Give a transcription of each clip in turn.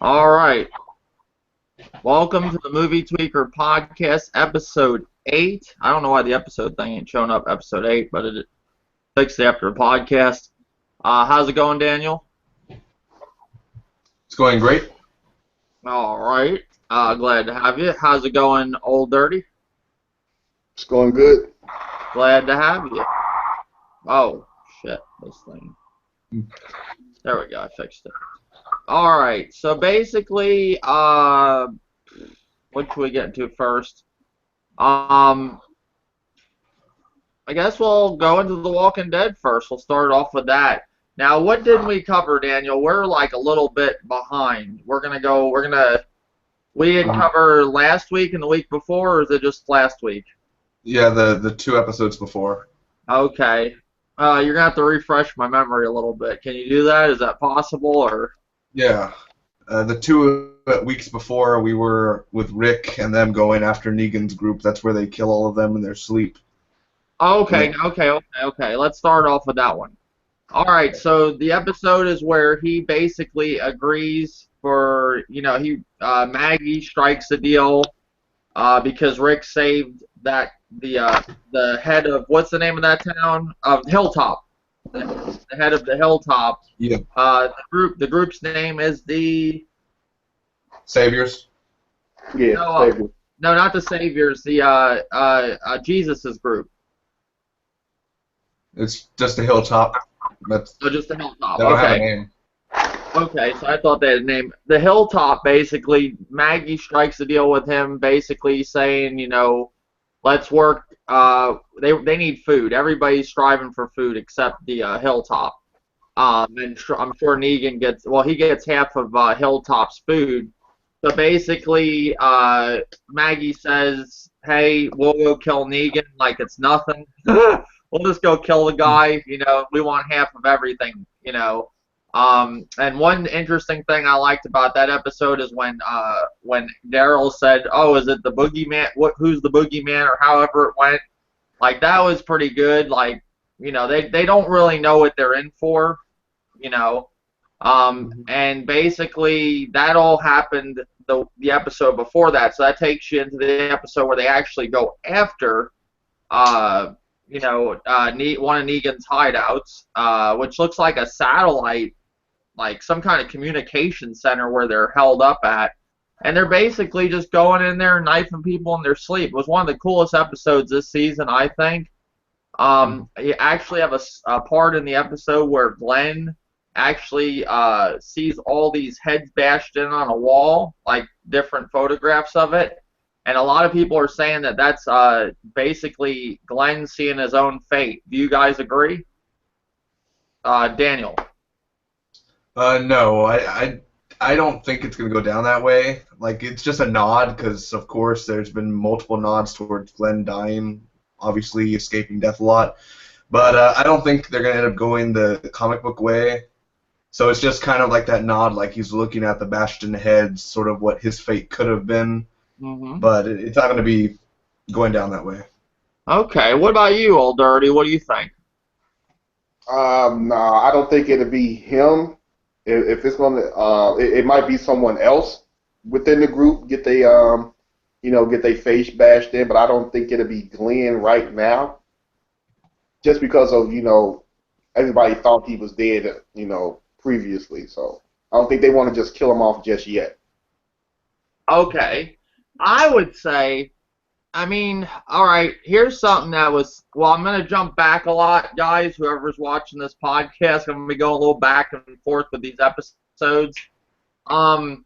All right. Welcome to the Movie Tweaker Podcast, Episode 8. I don't know why the episode thing ain't showing up, Episode 8, but it fixed it after the podcast. How's it going, Daniel? It's going great. All right. Glad to have you. How's it going, Old Dirty? It's going good. Glad to have you. Oh, shit. This thing. There we go. I fixed it. All right. So basically, what should we get into first? I guess we'll go into The Walking Dead first. We'll start off with that. Now, what did we cover, Daniel? We're like a little bit behind. We didn't cover last week and the week before, or is it just last week? Yeah, the two episodes before. Okay. You're going to have to refresh my memory a little bit. Can you do that? Is that possible, or? Yeah. The two weeks before, we were with Rick and them going after Negan's group. That's where they kill all of them in their sleep. Okay. Let's start off with that one. All right, so the episode is where he basically agrees for, Maggie strikes a deal because Rick saved the head of, what's the name of that town? Of Hilltop. The head of the Hilltop. Yeah. The group's name is the Saviors. Yeah, no, no, not the Saviors. The Jesus's group. It's just a hilltop. So just the Hilltop. They don't have a Okay. name. Okay, so I thought they had a name. The Hilltop, basically, Maggie strikes a deal with him, basically saying, let's work. They need food. Everybody's striving for food except the Hilltop. And I'm sure Negan he gets half of Hilltop's food. So basically, Maggie says, hey, we'll go kill Negan like it's nothing. We'll just go kill the guy. We want half of everything. And one interesting thing I liked about that episode is when Daryl said, "Oh, is it the boogeyman? Who's the boogeyman?" or however it went. Like that was pretty good. Like they don't really know what they're in for. And basically that all happened the episode before that. So that takes you into the episode where they actually go after one of Negan's hideouts, which looks like a satellite, like some kind of communication center where they're held up at. And they're basically just going in there and knifing people in their sleep. It was one of the coolest episodes this season, I think. You actually have a part in the episode where Glenn actually sees all these heads bashed in on a wall, like different photographs of it. And a lot of people are saying that that's basically Glenn seeing his own fate. Do you guys agree? Daniel. No, I don't think it's going to go down that way. Like, it's just a nod because, of course, there's been multiple nods towards Glenn dying, obviously escaping death a lot. But I don't think they're going to end up going the comic book way. So it's just kind of like that nod, like he's looking at the bashed in heads, sort of what his fate could have been. Mm-hmm. But it's not going to be going down that way. Okay, what about you, Old Dirty? What do you think? No, I don't think it'll be him. If it's gonna, it might be someone else within the group get they face bashed in, but I don't think it'll be Glenn right now. Just because of everybody thought he was dead, previously. So I don't think they want to just kill him off just yet. Okay, I would say, all right, here's something that was, well, I'm going to jump back a lot, guys, whoever's watching this podcast. I'm going to be going a little back and forth with these episodes. All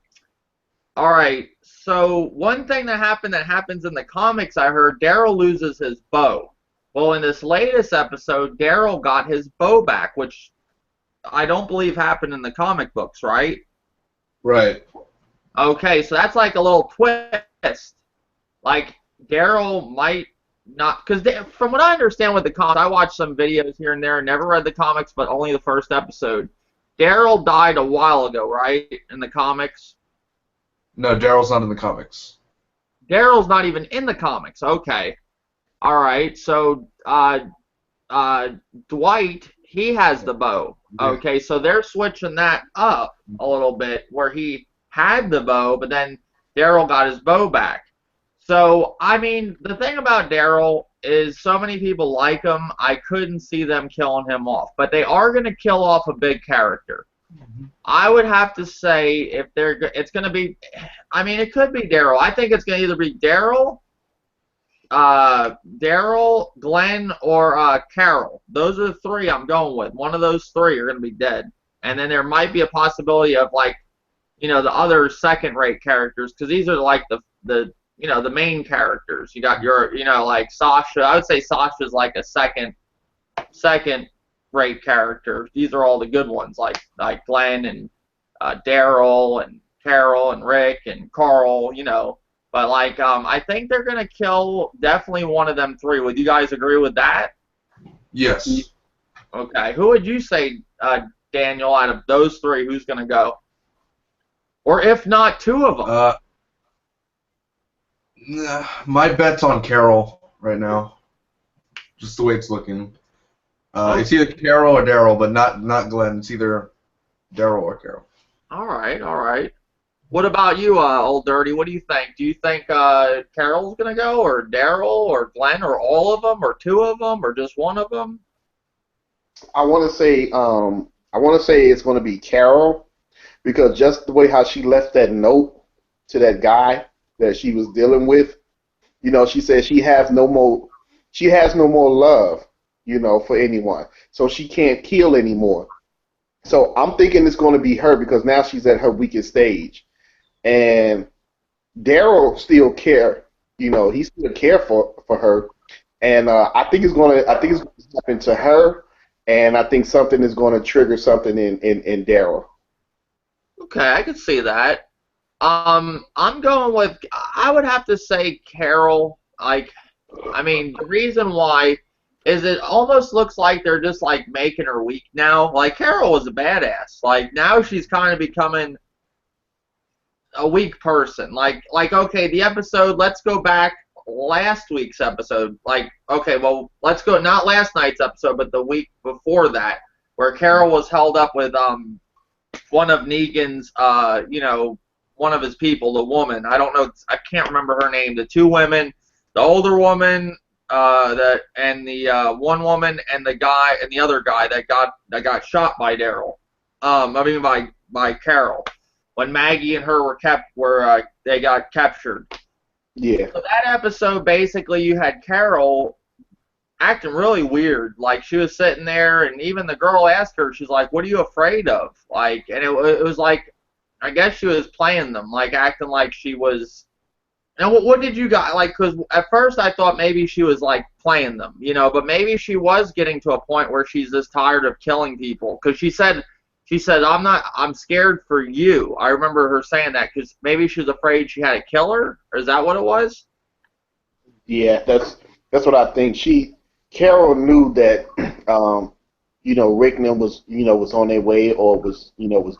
right, so one thing that happens in the comics, I heard, Daryl loses his bow. Well, in this latest episode, Daryl got his bow back, which I don't believe happened in the comic books, right? Right. Okay, so that's like a little twist. Like, Daryl might not, because from what I understand with the comics, I watched some videos here and there, never read the comics, but only the first episode. Daryl died a while ago, right, in the comics? No, Daryl's not in the comics. Daryl's not even in the comics. Okay. All right, so Dwight, he has the bow. Okay, so they're switching that up a little bit, where he had the bow, but then Daryl got his bow back. So, I mean, the thing about Daryl is so many people like him, I couldn't see them killing him off. But they are going to kill off a big character. I would have to say if it's going to be, I mean, it could be Daryl. I think it's going to either be Daryl, Glenn, or Carol. Those are the three I'm going with. One of those three are going to be dead. And then there might be a possibility of, like, the other second-rate characters, because these are like the main characters. You got your, like Sasha. I would say Sasha's like a second-rate character. These are all the good ones, like Glenn and Daryl and Carol and Rick and Carl. But like I think they're gonna kill definitely one of them three. Would you guys agree with that? Yes. Okay. Who would you say, Daniel, out of those three, who's gonna go? Or if not, two of them. My bet's on Carol right now. Just the way it's looking. It's either Carol or Daryl, but not Glenn. It's either Daryl or Carol. All right, all right. What about you, Old Dirty? What do you think? Do you think Carol's gonna go, or Daryl, or Glenn, or all of them, or two of them, or just one of them? I want to say it's going to be Carol, because just the way how she left that note to that guy that she was dealing with, she said she has no more love, for anyone. So she can't kill anymore. So I'm thinking it's going to be her, because now she's at her weakest stage. And Daryl still care, he still care for her. And I think it's going to happen to her, and I think something is going to trigger something in Daryl. Okay, I could see that. I'm going with, I would have to say Carol. Like, I mean, the reason why is it almost looks like they're just, like, making her weak now. Like, Carol was a badass. Like, now she's kind of becoming a weak person. Like, okay, the episode, let's go back last week's episode. Like, okay, well, let's go, not last night's episode, but the week before that, where Carol was held up with, one of Negan's, one of his people, the woman. I don't know, I can't remember her name. The two women, the older woman, and the one woman, and the guy, and the other guy that got shot by Daryl. By Carol, when Maggie and her they got captured. Yeah. So that episode, basically, you had Carol acting really weird. Like, she was sitting there, and even the girl asked her, she's like, "What are you afraid of?" Like, and it was like, I guess she was playing them, like acting like she was. Now, what did you guys like? Because at first I thought maybe she was like playing them, but maybe she was getting to a point where she's just tired of killing people. Because she said, I'm scared for you. I remember her saying that, because maybe she was afraid she had a killer. Or is that what it was? Yeah, that's what I think. Carol knew that, Rick and them was on their way, or was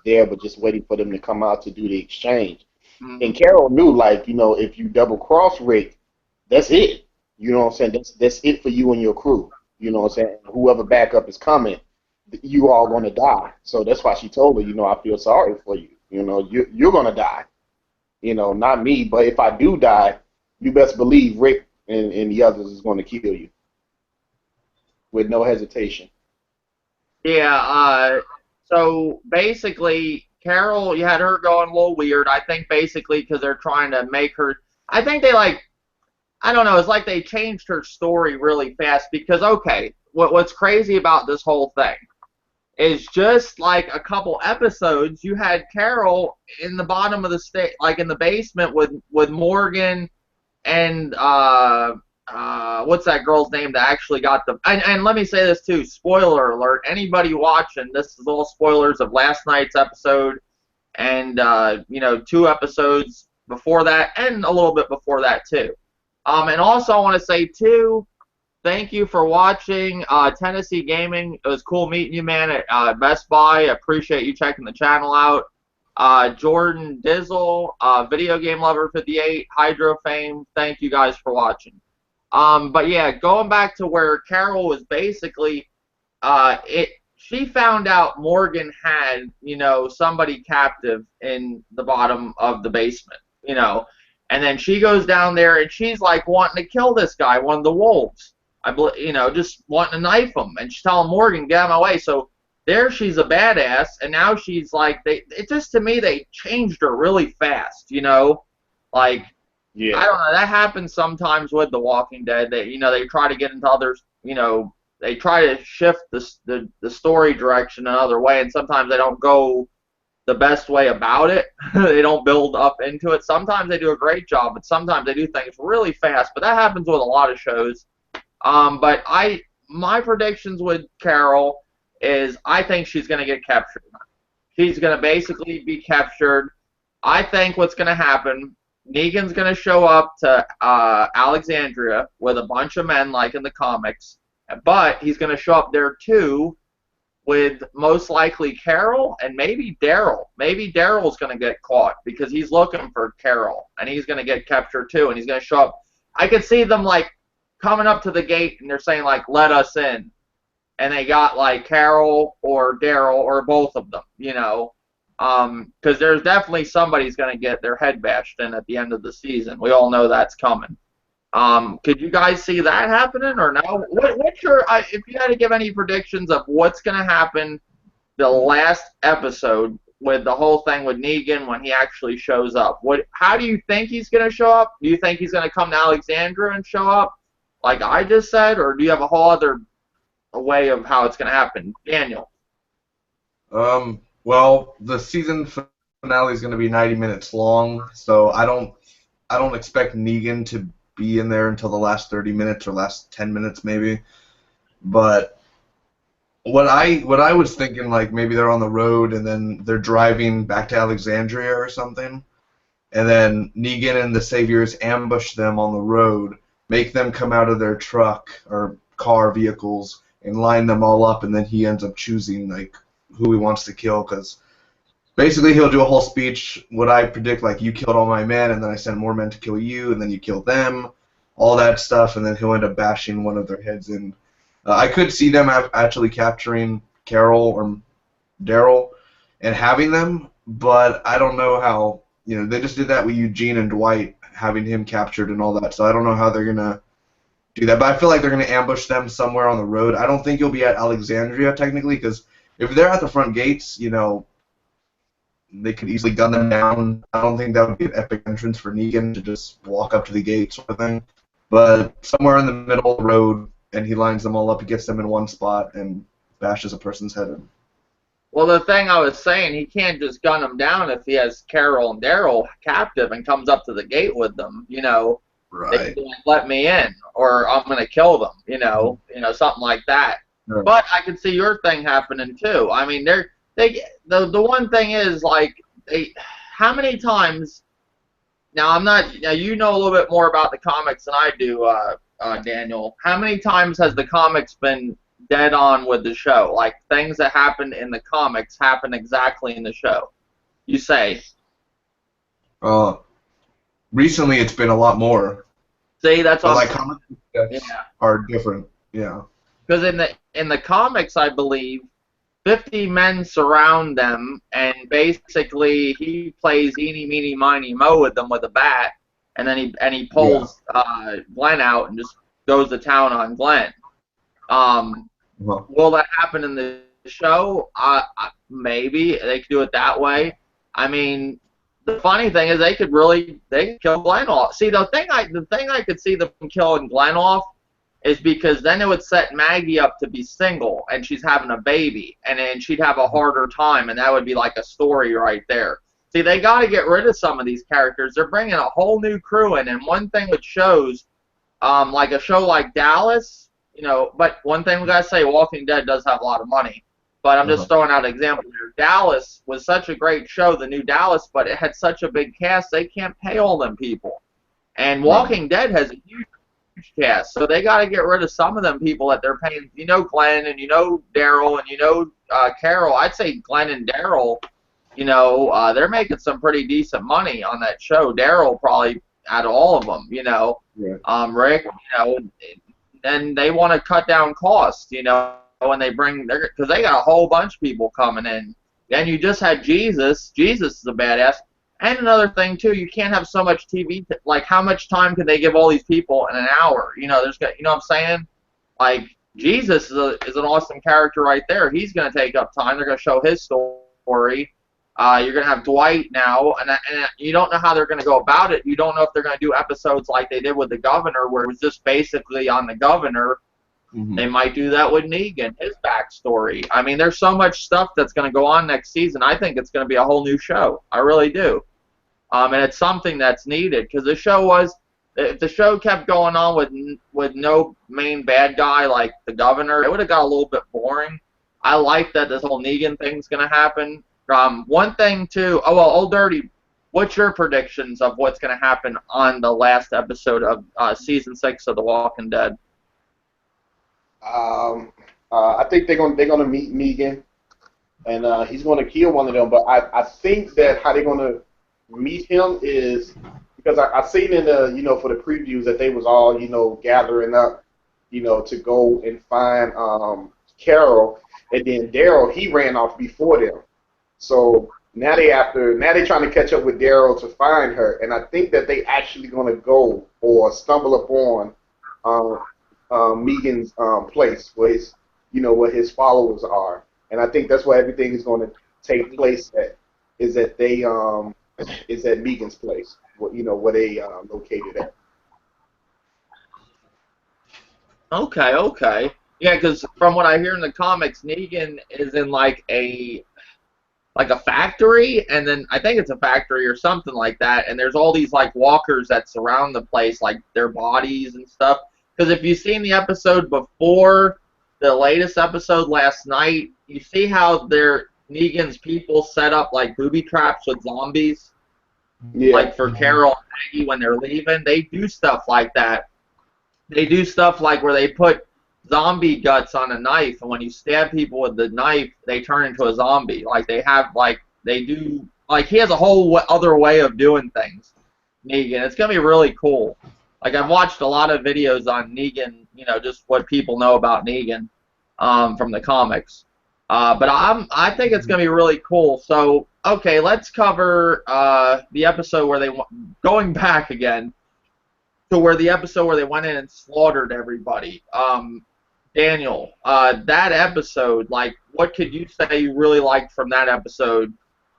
there, but just waiting for them to come out to do the exchange. Mm-hmm. And Carol knew, like, if you double cross Rick, that's it. You know what I'm saying? That's it for you and your crew. You know what I'm saying? Whoever backup is coming, you all gonna die. So that's why she told her, I feel sorry for you. You're gonna die. Not me, but if I do die, you best believe Rick and the others is gonna kill you with no hesitation. Yeah, so basically, Carol, you had her going a little weird. I think basically because they're trying to make her, I think they I don't know, it's like they changed her story really fast because, okay, what's crazy about this whole thing is just like a couple episodes, you had Carol in the bottom of the state, like in the basement with Morgan and, what's that girl's name that actually got the... And let me say this too, spoiler alert, anybody watching, this is all spoilers of last night's episode and, 2 episodes before that and a little bit before that too. And also I want to say too, thank you for watching Tennessee Gaming. It was cool meeting you, man, at Best Buy. I appreciate you checking the channel out. Jordan Dizzle, Video Game Lover 58, Hydro Fame, thank you guys for watching. But yeah, going back to where Carol was basically, she found out Morgan had, somebody captive in the bottom of the basement, and then she goes down there and she's like wanting to kill this guy, one of the wolves. I believe, just wanting to knife him, and she's telling Morgan, get out of my way. So there she's a badass, and now she's like, it just, to me, they changed her really fast, like, Yeah. I don't know, that happens sometimes with The Walking Dead. They try to get into others, they try to shift the story direction another way, and sometimes they don't go the best way about it. They don't build up into it. Sometimes they do a great job, but sometimes they do things really fast. But that happens with a lot of shows. But my predictions with Carol is I think she's going to get captured. She's going to basically be captured. I think what's going to happen, Negan's going to show up to Alexandria with a bunch of men like in the comics, but he's going to show up there too with most likely Carol and maybe Daryl. Maybe Daryl's going to get caught because he's looking for Carol, and he's going to get captured too, and he's going to show up. I could see them like coming up to the gate, and they're saying like, let us in, and they got like Carol or Daryl or both of them, because there's definitely somebody's going to get their head bashed in at the end of the season. We all know that's coming. Could you guys see that happening or no? What's your, if you had to give any predictions of what's going to happen the last episode with the whole thing with Negan when he actually shows up? How do you think he's going to show up? Do you think he's going to come to Alexandria and show up like I just said, or do you have a whole other way of how it's going to happen? Daniel. Well, the season finale is going to be 90 minutes long, so I don't expect Negan to be in there until the last 30 minutes or last 10 minutes maybe. But what I was thinking, like maybe they're on the road and then they're driving back to Alexandria or something, and then Negan and the Saviors ambush them on the road, make them come out of their truck or car vehicles and line them all up, and then he ends up choosing like who he wants to kill, because basically he'll do a whole speech, what I predict, like, you killed all my men, and then I sent more men to kill you, and then you killed them, all that stuff, and then he'll end up bashing one of their heads in. I could see them actually capturing Carol or Daryl and having them, but I don't know how, they just did that with Eugene and Dwight, having him captured and all that, so I don't know how they're going to do that, but I feel like they're going to ambush them somewhere on the road. I don't think you'll be at Alexandria, technically, because if they're at the front gates, they could easily gun them down. I don't think that would be an epic entrance for Negan to just walk up to the gate sort of thing. But somewhere in the middle of the road, and he lines them all up, he gets them in one spot, and bashes a person's head in. Well, the thing I was saying, he can't just gun them down if he has Carol and Daryl captive and comes up to the gate with them, Right. They can let me in, or I'm going to kill them, something like that. Right. But I could see your thing happening too. I mean, the one thing is, like, how many times, now you know a little bit more about the comics than I do, Daniel. How many times has the comics been dead on with the show? Like, things that happened in the comics happen exactly in the show. You say. Recently it's been a lot more. See, that's all. Like, comics are different, yeah. Because in the comics, I believe, 50 men surround them, and basically he plays eeny, meeny, miny, mo with them with a bat, and then he pulls Glenn out and just goes to town on Glenn. Will that happen in the show? Maybe they could do it that way. I mean, the funny thing is they could kill Glenn off. See, the thing I could see them killing Glenn off is because then it would set Maggie up to be single, and she's having a baby, and then she'd have a harder time, and that would be like a story right there. See, they got to get rid of some of these characters. They're bringing a whole new crew in, and one thing with shows, like a show like Dallas, but one thing we got to say, Walking Dead does have a lot of money. But I'm just throwing out an example here. Dallas was such a great show, the new Dallas, but it had such a big cast, they can't pay all them people. And Walking Dead has a huge cast, so they got to get rid of some of them people that they're paying. Glenn, and Daryl, and Carol. I'd say Glenn and Daryl, they're making some pretty decent money on that show. Daryl probably out of all of them, Rick, and they want to cut down costs, when they bring, because they got a whole bunch of people coming in. And you just had Jesus. Jesus is a badass. And another thing too, you can't have so much TV. Like, how much time can they give all these people in an hour? You know, you know what I'm saying? Like, Jesus is an awesome character right there. He's going to take up time. They're going to show his story. You're going to have Dwight now, and you don't know how they're going to go about it. You don't know if they're going to do episodes like they did with the governor, where it was just basically on the governor. Mm-hmm. They might do that with Negan, his backstory. I mean, there's so much stuff that's going to go on next season. I think it's going to be a whole new show. I really do. And it's something that's needed, because the show was, if the show kept going on with no main bad guy like the governor, it would have got a little bit boring. I like that this whole Negan thing's going to happen. One thing too, oh well, Old Dirty, what's your predictions of what's going to happen on the last episode of season 6 of The Walking Dead? I think they're gonna meet Negan, and he's gonna kill one of them. But I think that how they're gonna meet him is because I seen in the for the previews that they was all gathering up to go and find Carol, and then Daryl, he ran off before them. So now they trying to catch up with Daryl to find her, and I think that they actually gonna go or stumble upon Negan's place where his where his followers are, and I think that's where everything is going to take place at is at Negan's place, where they located at. Okay. Yeah, because from what I hear in the comics, Negan is in like a factory, and then I think it's a factory or something like that, and there's all these like walkers that surround the place, like their bodies and stuff. Because if you've seen the episode before the latest episode last night, you see how Negan's people set up like booby traps with zombies, like for Carol and Maggie when they're leaving. They do stuff like that. They do stuff like where they put zombie guts on a knife, and when you stab people with the knife, they turn into a zombie. Like he has a whole other way of doing things. Negan, it's gonna be really cool. Like, I've watched a lot of videos on Negan, just what people know about Negan from the comics. But I think it's going to be really cool. So, okay, let's cover the episode where going back again to the episode where they went in and slaughtered everybody. Daniel, that episode, like, what could you say you really liked from that episode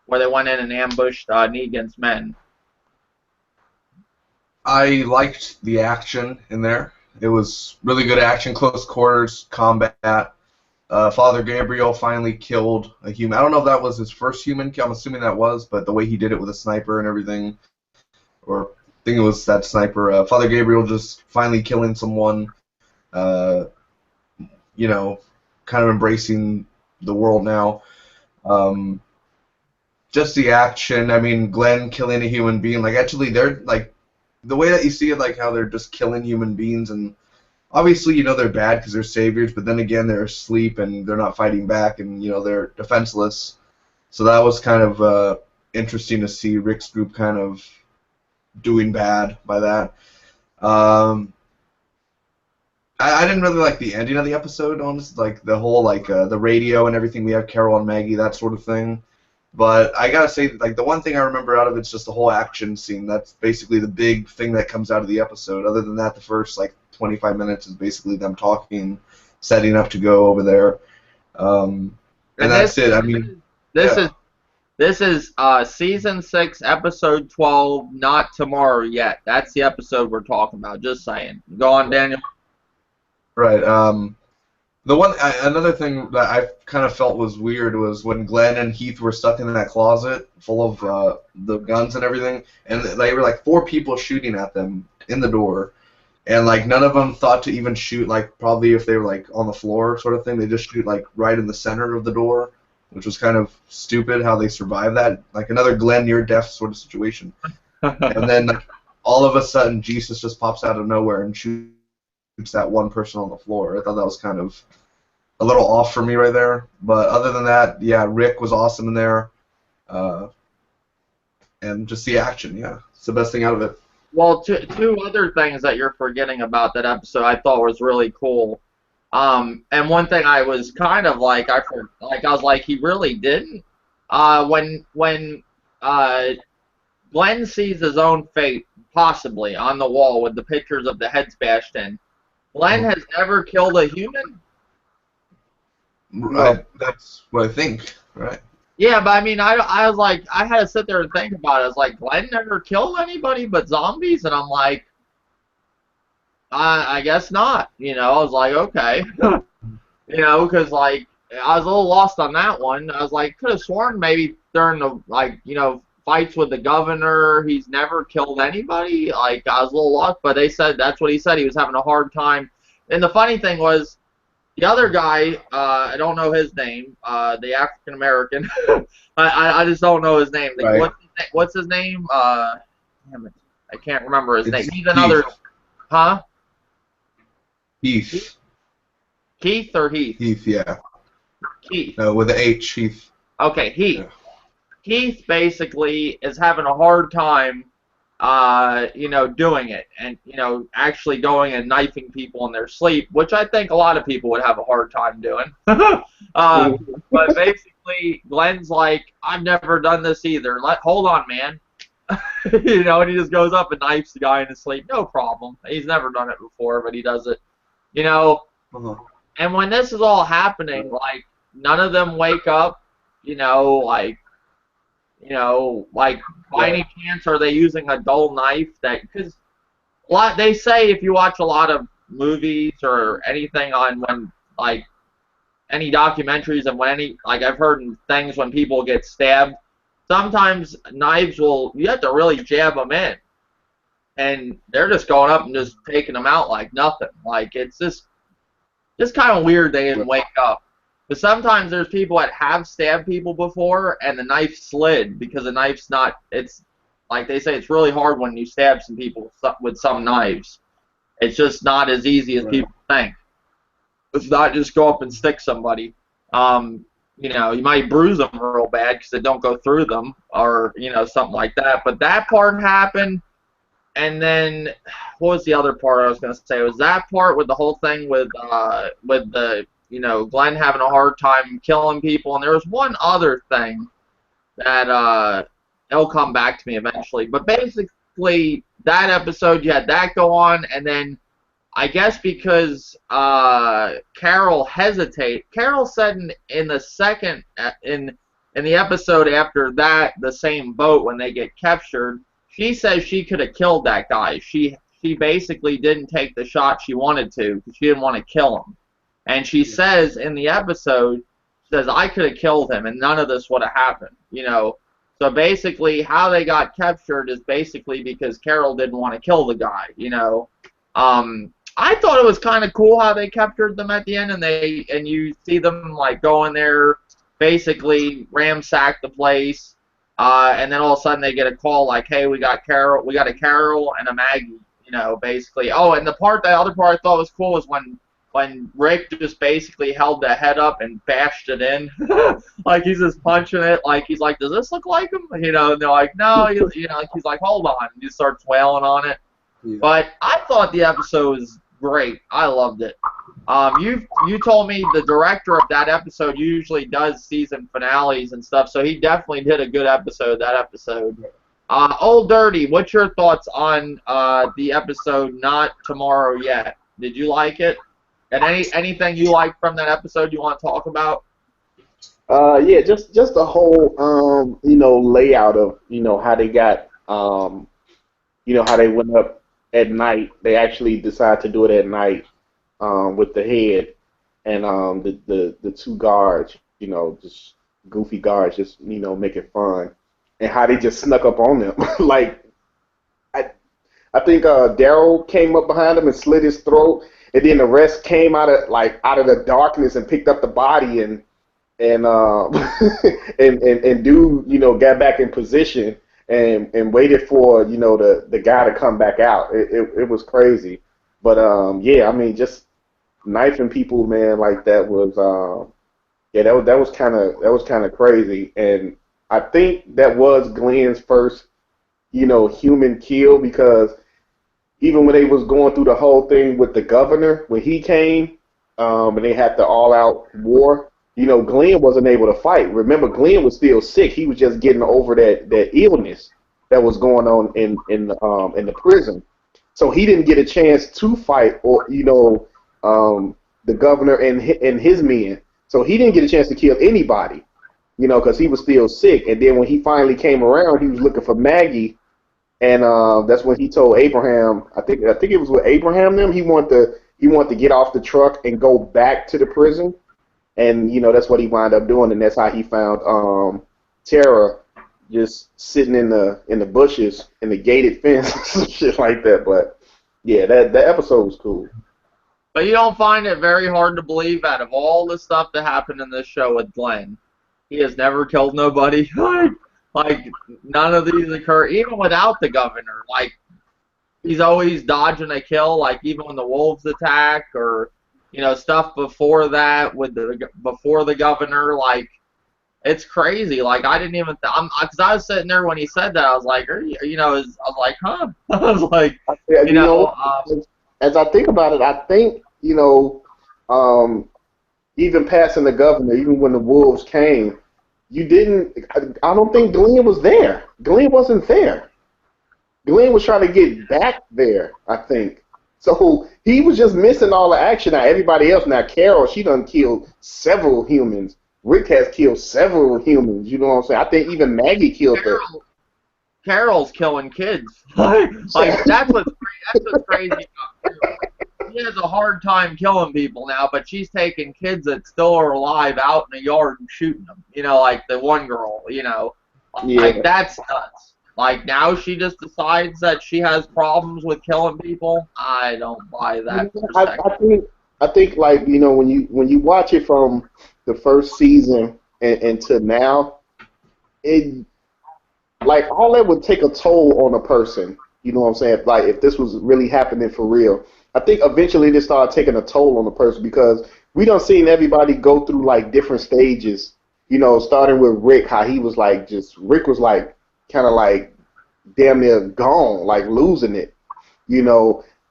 where they went in and ambushed Negan's men? I liked the action in there. It was really good action, close quarters, combat. Father Gabriel finally killed a human. I don't know if that was his first human kill. I'm assuming that was, but the way he did it with a sniper and everything, or I think it was that sniper. Father Gabriel just finally killing someone, kind of embracing the world now. Just the action. I mean, Glenn killing a human being. Like, actually, they're like, the way that you see it, like how they're just killing human beings, and obviously, they're bad because they're saviors, but then again, they're asleep and they're not fighting back, and, they're defenseless. So that was kind of interesting to see Rick's group kind of doing bad by that. I didn't really like the ending of the episode, honestly, like the whole, like, the radio and everything. We have Carol and Maggie, that sort of thing. But I gotta say, like, the one thing I remember out of it's just the whole action scene. That's basically the big thing that comes out of the episode. Other than that, the first, like, 25 minutes is basically them talking, setting up to go over there. And that's it. I mean, this is season 6, episode 12, not tomorrow yet. That's the episode we're talking about. Just saying. Go on, Daniel. Right. Another thing that I kind of felt was weird was when Glenn and Heath were stuck in that closet full of the guns and everything, and they were like 4 people shooting at them in the door, and like none of them thought to even shoot, like probably if they were like on the floor sort of thing, they just shoot like right in the center of the door, which was kind of stupid how they survived that, like another Glenn near-death sort of situation. And then like, all of a sudden Jesus just pops out of nowhere and shoots that one person on the floor. I thought that was kind of a little off for me right there. But other than that, yeah, Rick was awesome in there. And just the action, yeah. It's the best thing out of it. Well, two other things that you're forgetting about that episode I thought was really cool. And one thing I was kind of like, I was like, he really didn't. When Glenn sees his own fate possibly on the wall with the pictures of the heads bashed in, Glenn has never killed a human. No. That's what I think, right? Yeah, but I mean, I was like, I had to sit there and think about it. I was like, Glenn never killed anybody but zombies, and I'm like, I guess not. I was like, okay, because like I was a little lost on that one. I was like, could have sworn maybe during the fights with the governor, he's never killed anybody. Like I was a little lost, but they said that's what he said. He was having a hard time. And the funny thing was, the other guy, I don't know his name, the African American. I just don't know his name. Right. What's his name? Damn it, I can't remember his name. He's Heath. another, huh? Heath. Keith or Heath? Heath, yeah. Keith. No, with the H, Heath. Okay, Heath. Yeah. Keith basically is having a hard time, doing it, and actually going and knifing people in their sleep, which I think a lot of people would have a hard time doing. But basically, Glenn's like, I've never done this either. Hold on, man. And he just goes up and knifes the guy in his sleep. No problem. He's never done it before, but he does it. Uh-huh. And when this is all happening, like none of them wake up. By any chance are they using a dull knife? Because they say if you watch a lot of movies or anything on when like any documentaries and I've heard things when people get stabbed, sometimes knives you have to really jab them in, and they're just going up and just taking them out like nothing. Like it's just kind of weird they didn't wake up. But sometimes there's people that have stabbed people before, and the knife slid because the knife's not. It's like they say, it's really hard when you stab some people with some knives. It's just not as easy as people think. It's not just go up and stick somebody. You might bruise them real bad because it don't go through them, or something like that. But that part happened, and then what was the other part I was going to say? It was that part with the whole thing with the Glenn having a hard time killing people, and there was one other thing that it'll come back to me eventually. But basically, that episode, you had that go on, and then I guess because Carol said in the second in the episode after that, the same boat when they get captured, she says she could have killed that guy. She basically didn't take the shot she wanted to because she didn't want to kill him. And she says in the episode, I could have killed him and none of this would have happened. So basically how they got captured is basically because Carol didn't want to kill the guy. I thought it was kind of cool how they captured them at the end, and you see them like go in there, basically ransack the place, and then all of a sudden they get a call like, hey, we got a Carol and a Maggie. Basically. Oh, and the other part I thought was cool was when Rick just basically held the head up and bashed it in, like he's just punching it, like he's like, does this look like him? And they're like, no, he's like, hold on, and he starts wailing on it. Yeah. But I thought the episode was great. I loved it. You told me the director of that episode usually does season finales and stuff, so he definitely did a good episode. That episode. Old Dirty, what's your thoughts on the episode Not Tomorrow Yet? Did you like it? And anything you like from that episode you want to talk about? Yeah, just the whole layout of how they got how they went up at night. They actually decided to do it at night with the head and the two guards, just goofy guards, just making fun, and how they just snuck up on them. Like I think Daryl came up behind him and slit his throat, and then the rest came out of the darkness and picked up the body and and dude got back in position and waited for the guy to come back out. It was crazy, but yeah, I mean, just knifing people, man, like that was yeah, that was kind of crazy. And I think that was Glenn's first human kill, because even when they was going through the whole thing with the governor, when he came, and they had the all-out war. You know, Glenn wasn't able to fight. Remember, Glenn was still sick. He was just getting over that illness that was going on in the prison. So he didn't get a chance to fight, or the governor and his men. So he didn't get a chance to kill anybody, because he was still sick. And then when he finally came around, he was looking for Maggie, and that's when he told Abraham. I think it was with Abraham. He wanted to get off the truck and go back to the prison, and that's what he wound up doing, and that's how he found Tara just sitting in the bushes in the gated fence, shit like that. But yeah, that episode was cool. But you don't find it very hard to believe out of all the stuff that happened in this show with Glenn, he has never killed nobody. Like none of these occur, even without the governor. Like he's always dodging a kill. Like even when the wolves attack, or stuff before that with before the governor. Like it's crazy. Like I didn't even because I was sitting there when he said that. I was like, I was like, huh? I was like, as I think about it, I think even passing the governor, even when the wolves came, you didn't. I don't think Glenn was there. Glenn wasn't there. Glenn was trying to get back there, I think. So he was just missing all the action. Now everybody else, now Carol, she done killed several humans. Rick has killed several humans. You know what I'm saying? I think even Maggie killed her. Carol's killing kids. Like that's what's crazy. She has a hard time killing people now, but she's taking kids that still are alive out in the yard and shooting them. Like the one girl. Yeah. Like that's nuts. Like now she just decides that she has problems with killing people. I don't buy that. I think like when you watch it from the first season and to now, it like all that would take a toll on a person. You know what I'm saying? Like if this was really happening for real, I think eventually this started taking a toll on the person because we done seen everybody go through like different stages. Starting with Rick, how he was like Rick was like kind of like damn near gone, like losing it.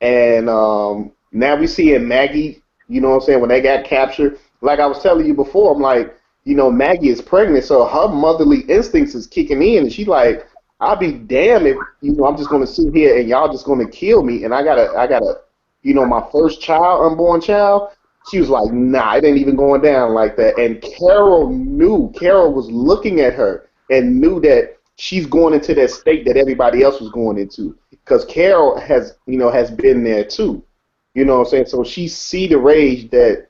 And now we seeing Maggie. You know what I'm saying? When they got captured, like I was telling you before, I'm like, Maggie is pregnant, so her motherly instincts is kicking in, and she's like, I'll be damned if I'm just gonna sit here and y'all just gonna kill me, and I gotta, my first child, unborn child. She was like, nah, it ain't even going down like that. And Carol was looking at her and knew that she's going into that state that everybody else was going into, because Carol has been there too. You know what I'm saying? So she see the rage that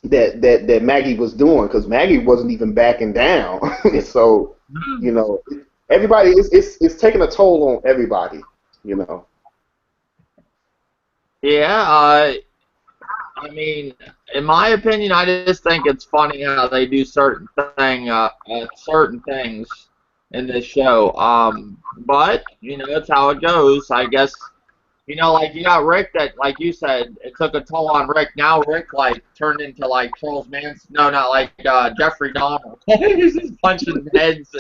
that Maggie was doing, because Maggie wasn't even backing down. So everybody it's taking a toll on everybody. Yeah. I mean, in my opinion, I just think it's funny how they do certain things in this show. But it's how it goes, I guess. Like you got Rick that, like you said, it took a toll on Rick. Now Rick like turned into like Charles Manson. No, not like Jeffrey Dahmer. He's just punching heads.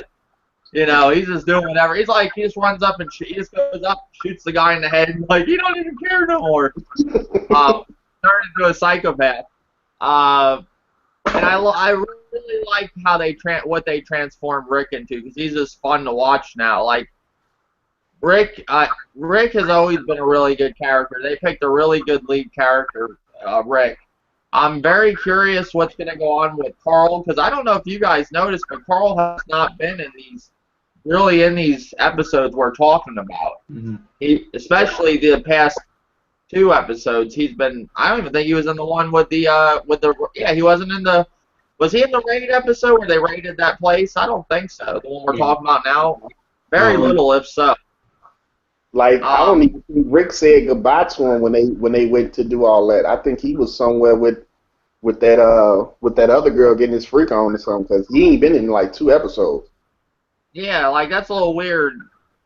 He's just doing whatever. He just runs up and he just goes up, shoots the guy in the head, and like he don't even care no more. Turned into a psychopath. And I really like how what they transformed Rick into, because he's just fun to watch now. Like Rick has always been a really good character. They picked a really good lead character, Rick. I'm very curious what's going to go on with Carl, because I don't know if you guys noticed, but Carl has not been in these episodes we're talking about. Mm-hmm. Especially the past 2 episodes, he's been. I don't even think he was in the one with the. Yeah, he wasn't in the. Was he in the raid episode where they raided that place? I don't think so. The one we're talking about now. Very little, if so. Like I don't even think Rick said goodbye to him when they went to do all that. I think he was somewhere with that other girl getting his freak on or something, because he ain't been in like 2 episodes. Yeah, like that's a little weird.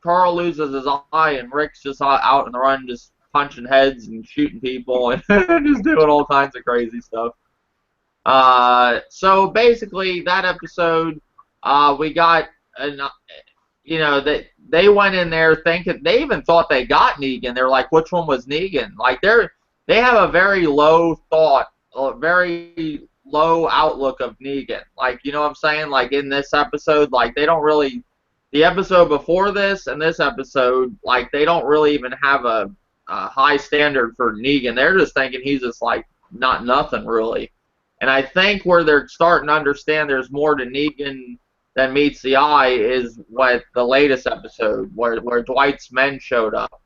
Carl loses his eye and Rick's just out on the run, just punching heads and shooting people and just doing all kinds of crazy stuff. So basically that episode, we got they went in there thinking, they even thought they got Negan. They're like, which one was Negan? Like they they have a very low thought, a very low outlook of Negan. Like, you know what I'm saying? Like in this episode, like they don't really, the episode before this and this episode, like they don't really even have a high standard for Negan. They're just thinking he's just like not nothing really. And I think where they're starting to understand there's more to Negan than meets the eye is what the latest episode where Dwight's men showed up.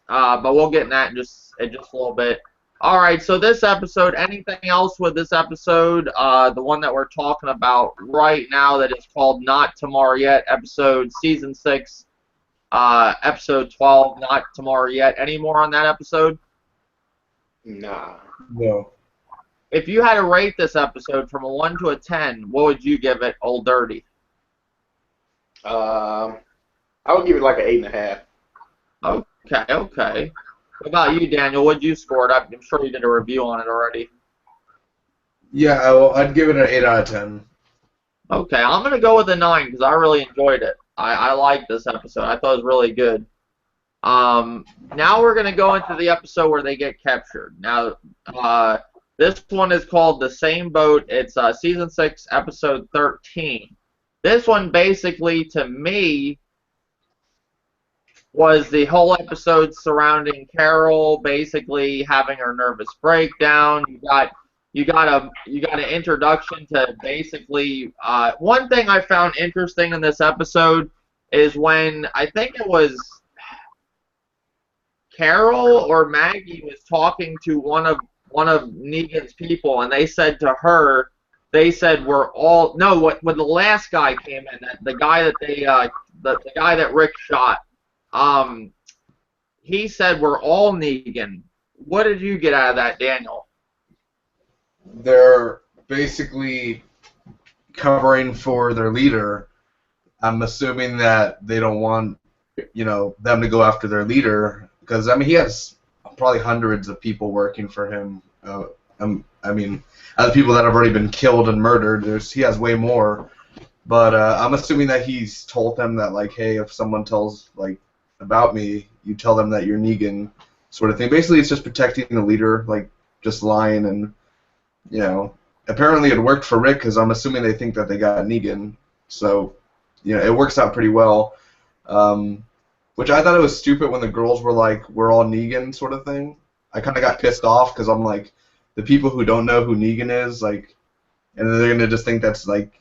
But we'll get in that in just a little bit. All right, so this episode, anything else with this episode? The one that we're talking about right now that is called Not Tomorrow Yet, season 6, episode 12, Not Tomorrow Yet. Any more on that episode? Nah. No. If you had to rate this episode from a 1 to a 10, what would you give it, Old Dirty? I would give it like an 8.5. Okay, okay. What about you, Daniel? What'd you score it? I'm sure you did a review on it already. Yeah, I'd give it an 8 out of 10. Okay, I'm going to go with a 9 because I really enjoyed it. I liked this episode. I thought it was really good. Now we're going to go into the episode where they get captured. Now, this one is called The Same Boat. It's season 6, episode 13. This one basically, to me, was the whole episode surrounding Carol basically having her nervous breakdown. You got an introduction to basically one thing I found interesting in this episode is when I think it was Carol or Maggie was talking to one of Negan's people, and they said to her, they said we're all when the last guy came in, the guy that the guy that Rick shot. He said we're all Negan. What did you get out of that, Daniel? They're basically covering for their leader. I'm assuming that they don't want, them to go after their leader because he has probably hundreds of people working for him. Other people that have already been killed and murdered. He has way more. But I'm assuming that he's told them that, like, hey, if someone tells about me, you tell them that you're Negan, sort of thing. Basically, it's just protecting the leader, like just lying, and apparently it worked for Rick because I'm assuming they think that they got Negan, so it works out pretty well. Which I thought it was stupid when the girls were like, "We're all Negan," sort of thing. I kind of got pissed off because I'm like, the people who don't know who Negan is, like, and they're gonna just think that's like,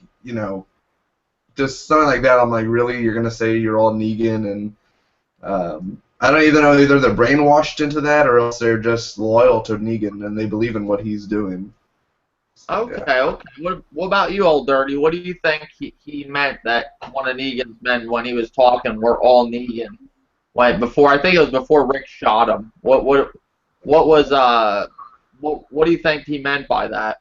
just something like that. I'm like, really, you're gonna say you're all Negan and I don't even know, either they're brainwashed into that or else they're just loyal to Negan and they believe in what he's doing. So, Okay, yeah. okay. What about you, Old Dirty? What do you think he meant that one of Negan's men when he was talking we're all Negan? I think it was before Rick shot him. What do you think he meant by that?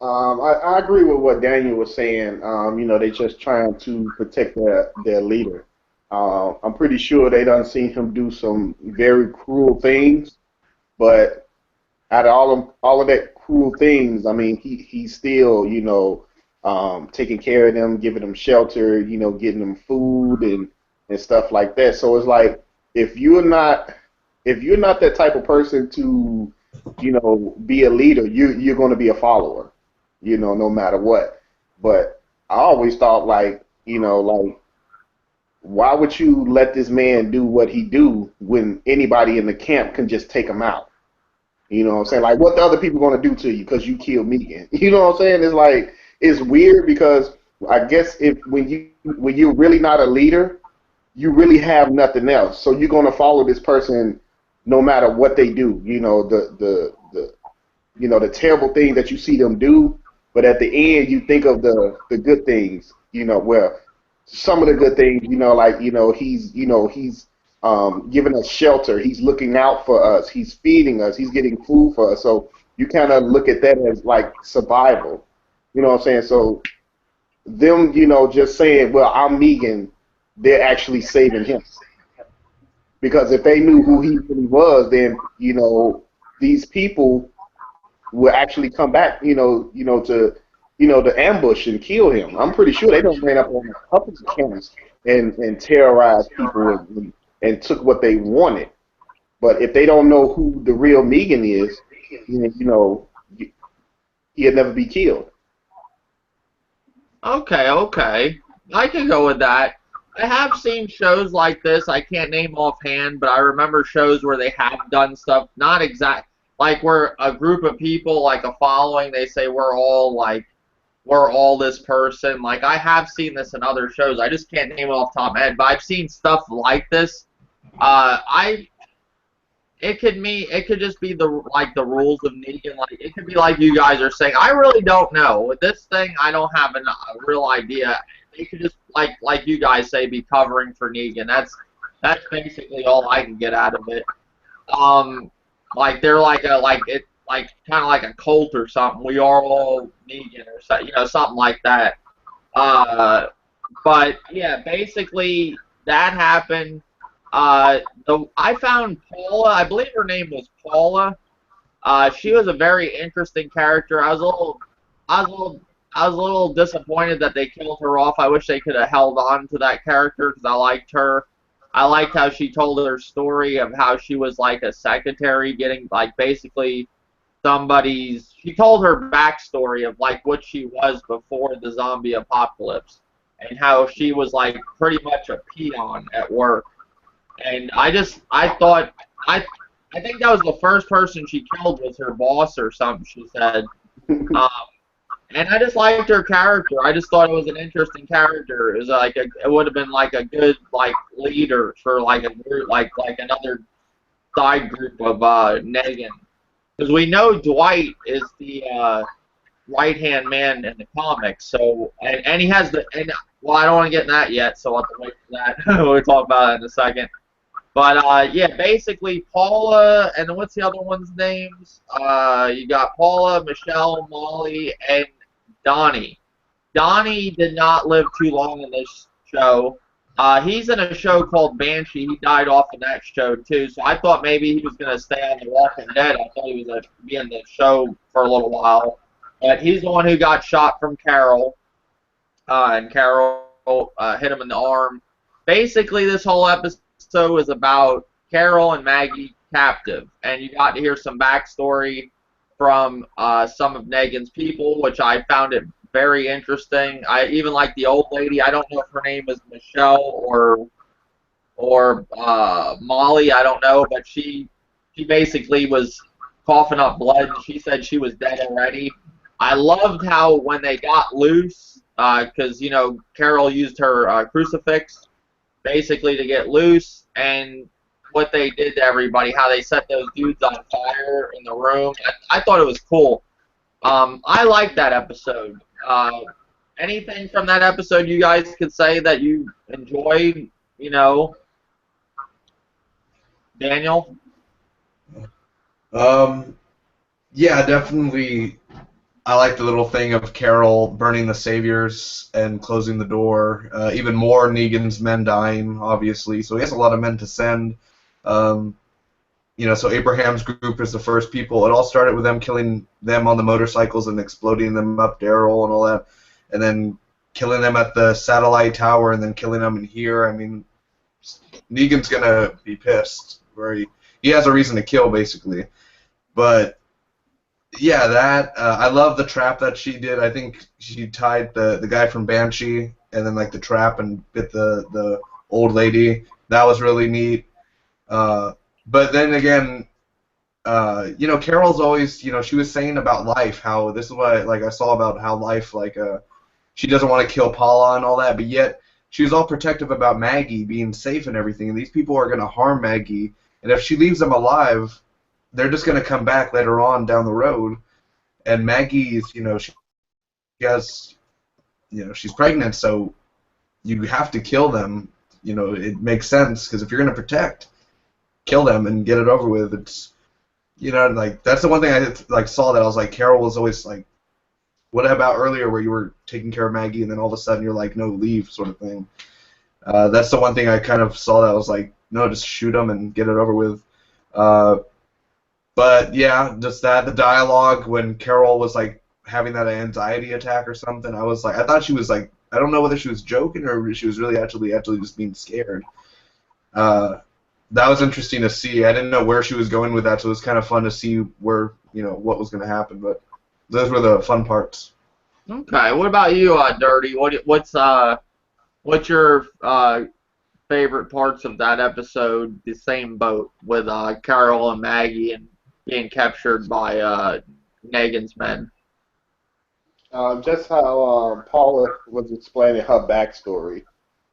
I agree with what Daniel was saying. They just trying to protect their leader. I'm pretty sure they done seen him do some very cruel things, but out of all of that cruel things, he's still, taking care of them, giving them shelter, getting them food and stuff like that. So it's like if you're not that type of person to, be a leader, you're going to be a follower, no matter what. But I always thought why would you let this man do what he do when anybody in the camp can just take him out? You know what I'm saying? Like, what the other people going to do to you because you killed Megan? You know what I'm saying? It's like, it's weird because I guess when you're really not a leader, you really have nothing else. So you're going to follow this person no matter what they do. The terrible thing that you see them do, but at the end you think of the good things. Where some of the good things, he's giving us shelter, he's looking out for us, he's feeding us, he's getting food for us. So you kind of look at that as like survival. You know what I'm saying? So them, just saying, well, I'm Negan, they're actually saving him. Because if they knew who he really was, then, these people would actually come back, to ambush and kill him. I'm pretty sure they don't ran up on a couple of camps and terrorized people and took what they wanted. But if they don't know who the real Negan is, he'll never be killed. Okay, okay. I can go with that. I have seen shows like this. I can't name offhand, but I remember shows where they have done stuff, not exact, like where a group of people, like a following, they say we're all this person. Like I have seen this in other shows. I just can't name it off the top of my head, but I've seen stuff like this. I it could just be the rules of Negan. Like it could be like you guys are saying. I really don't know. With this thing, I don't have a real idea. It could just like you guys say, be covering for Negan. That's basically all I can get out of it. Like they're like kind of like a cult or something. We are all Negan or so, something like that. Uh, but yeah, basically that happened. I found Paula. I believe her name was Paula. She was a very interesting character. I was a little, I was a little disappointed that they killed her off. I wish they could have held on to that character because I liked her. I liked how she told her story of how she was like a secretary, getting like basically somebody's. She told her backstory of like what she was before the zombie apocalypse, and how she was like pretty much a peon at work. And I thought, I think that was the first person she killed was her boss or something, she said. Um, and I just liked her character. I just thought it was an interesting character. It was it would have been like a good like leader for like a group, like another side group of Negan. Because we know Dwight is the right hand man in the comics. So and he has well, I don't want to get in that yet, so I'll have to wait for that. We'll talk about it in a second. But yeah, basically Paula, and then what's the other one's names? You got Paula, Michelle, Molly, and Donnie. Donnie did not live too long in this show. He's in a show called Banshee. He died off in that show too. So I thought maybe he was gonna stay on The Walking Dead. I thought he was gonna be in the show for a little while. But he's the one who got shot from Carol, and Carol hit him in the arm. Basically, this whole episode is about Carol and Maggie captive, and you got to hear some backstory from some of Negan's people, which I found it very interesting. I even like the old lady. I don't know if her name is Michelle or Molly. I don't know, but she basically was coughing up blood. She said she was dead already. I loved how when they got loose, because Carol used her crucifix basically to get loose, and what they did to everybody, how they set those dudes on fire in the room. I thought it was cool. I liked that episode. Anything from that episode you guys could say that you enjoyed, Daniel? Yeah, definitely. I like the little thing of Carol burning the saviors and closing the door. Even more Negan's men dying, obviously. So he has a lot of men to send. So Abraham's group is the first people. It all started with them killing them on the motorcycles and exploding them up Daryl and all that, and then killing them at the satellite tower and then killing them in here. I mean, Negan's gonna be pissed. He has a reason to kill, basically. But yeah, I love the trap that she did. I think she tied the guy from Banshee and then like the trap and bit the old lady. That was really neat. But then again, Carol's always, she was saying about life, how this is what I saw about how life, she doesn't want to kill Paula and all that, but yet she was all protective about Maggie being safe and everything, and these people are going to harm Maggie, and if she leaves them alive, they're just going to come back later on down the road, and Maggie's, she has, she's pregnant, so you have to kill them. It makes sense, because if you're going to protect, kill them and get it over with. It's, that's the one thing I saw that I was like, Carol was always like, what about earlier where you were taking care of Maggie and then all of a sudden you're like, no, leave, sort of thing. That's the one thing I kind of saw that I was like, no, just shoot them and get it over with. But yeah, just the dialogue when Carol was like having that anxiety attack or something, I was like, I thought she was like, I don't know whether she was joking or she was really actually just being scared. that was interesting to see. I didn't know where she was going with that, so it was kind of fun to see where, what was going to happen. But those were the fun parts. Okay, what about you, Dirty? What's your favorite parts of that episode? The same boat with Carol and Maggie and being captured by Negan's men. Just how Paula was explaining her backstory,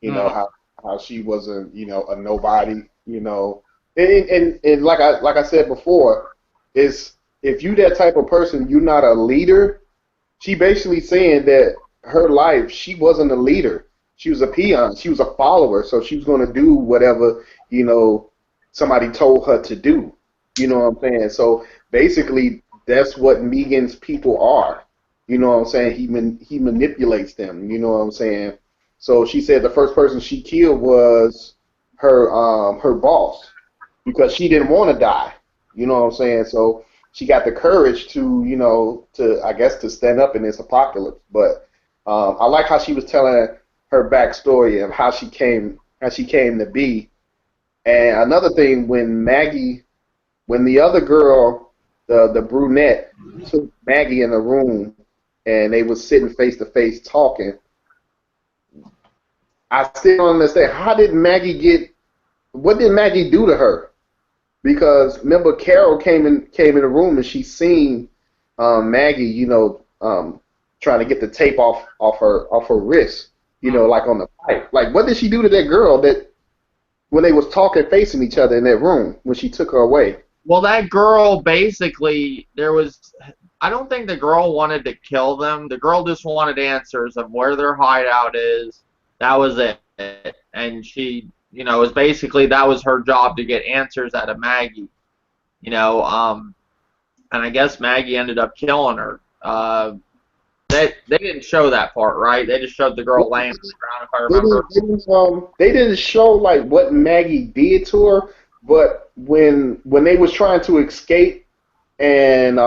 Mm. how she wasn't, a nobody, and like I said before, is if you that type of person, you're not a leader. She basically saying that her life, she wasn't a leader. She was a peon. She was a follower. So she was going to do whatever, somebody told her to do. You know what I'm saying? So basically, that's what Negan's people are. You know what I'm saying? He manipulates them. You know what I'm saying? So she said the first person she killed was her boss because she didn't want to die. You know what I'm saying? So she got the courage to, to I guess to stand up in this apocalypse. But I like how she was telling her backstory of how she came to be. And another thing, when the other girl, the brunette, took Maggie in a room and they was sitting face to face talking, I still don't understand what did Maggie do to her? Because remember, Carol came in the room and she seen Maggie, trying to get the tape off her wrist, like on the pipe. Like, what did she do to that girl that when they was talking, facing each other in that room when she took her away? Well, that girl basically, I don't think the girl wanted to kill them. The girl just wanted answers of where their hideout is. That was it. And she, was basically, that was her job to get answers out of Maggie. And I guess Maggie ended up killing her. They didn't show that part, right? They just showed the girl laying on the ground, if I remember. They didn't show like what Maggie did to her, but when they was trying to escape and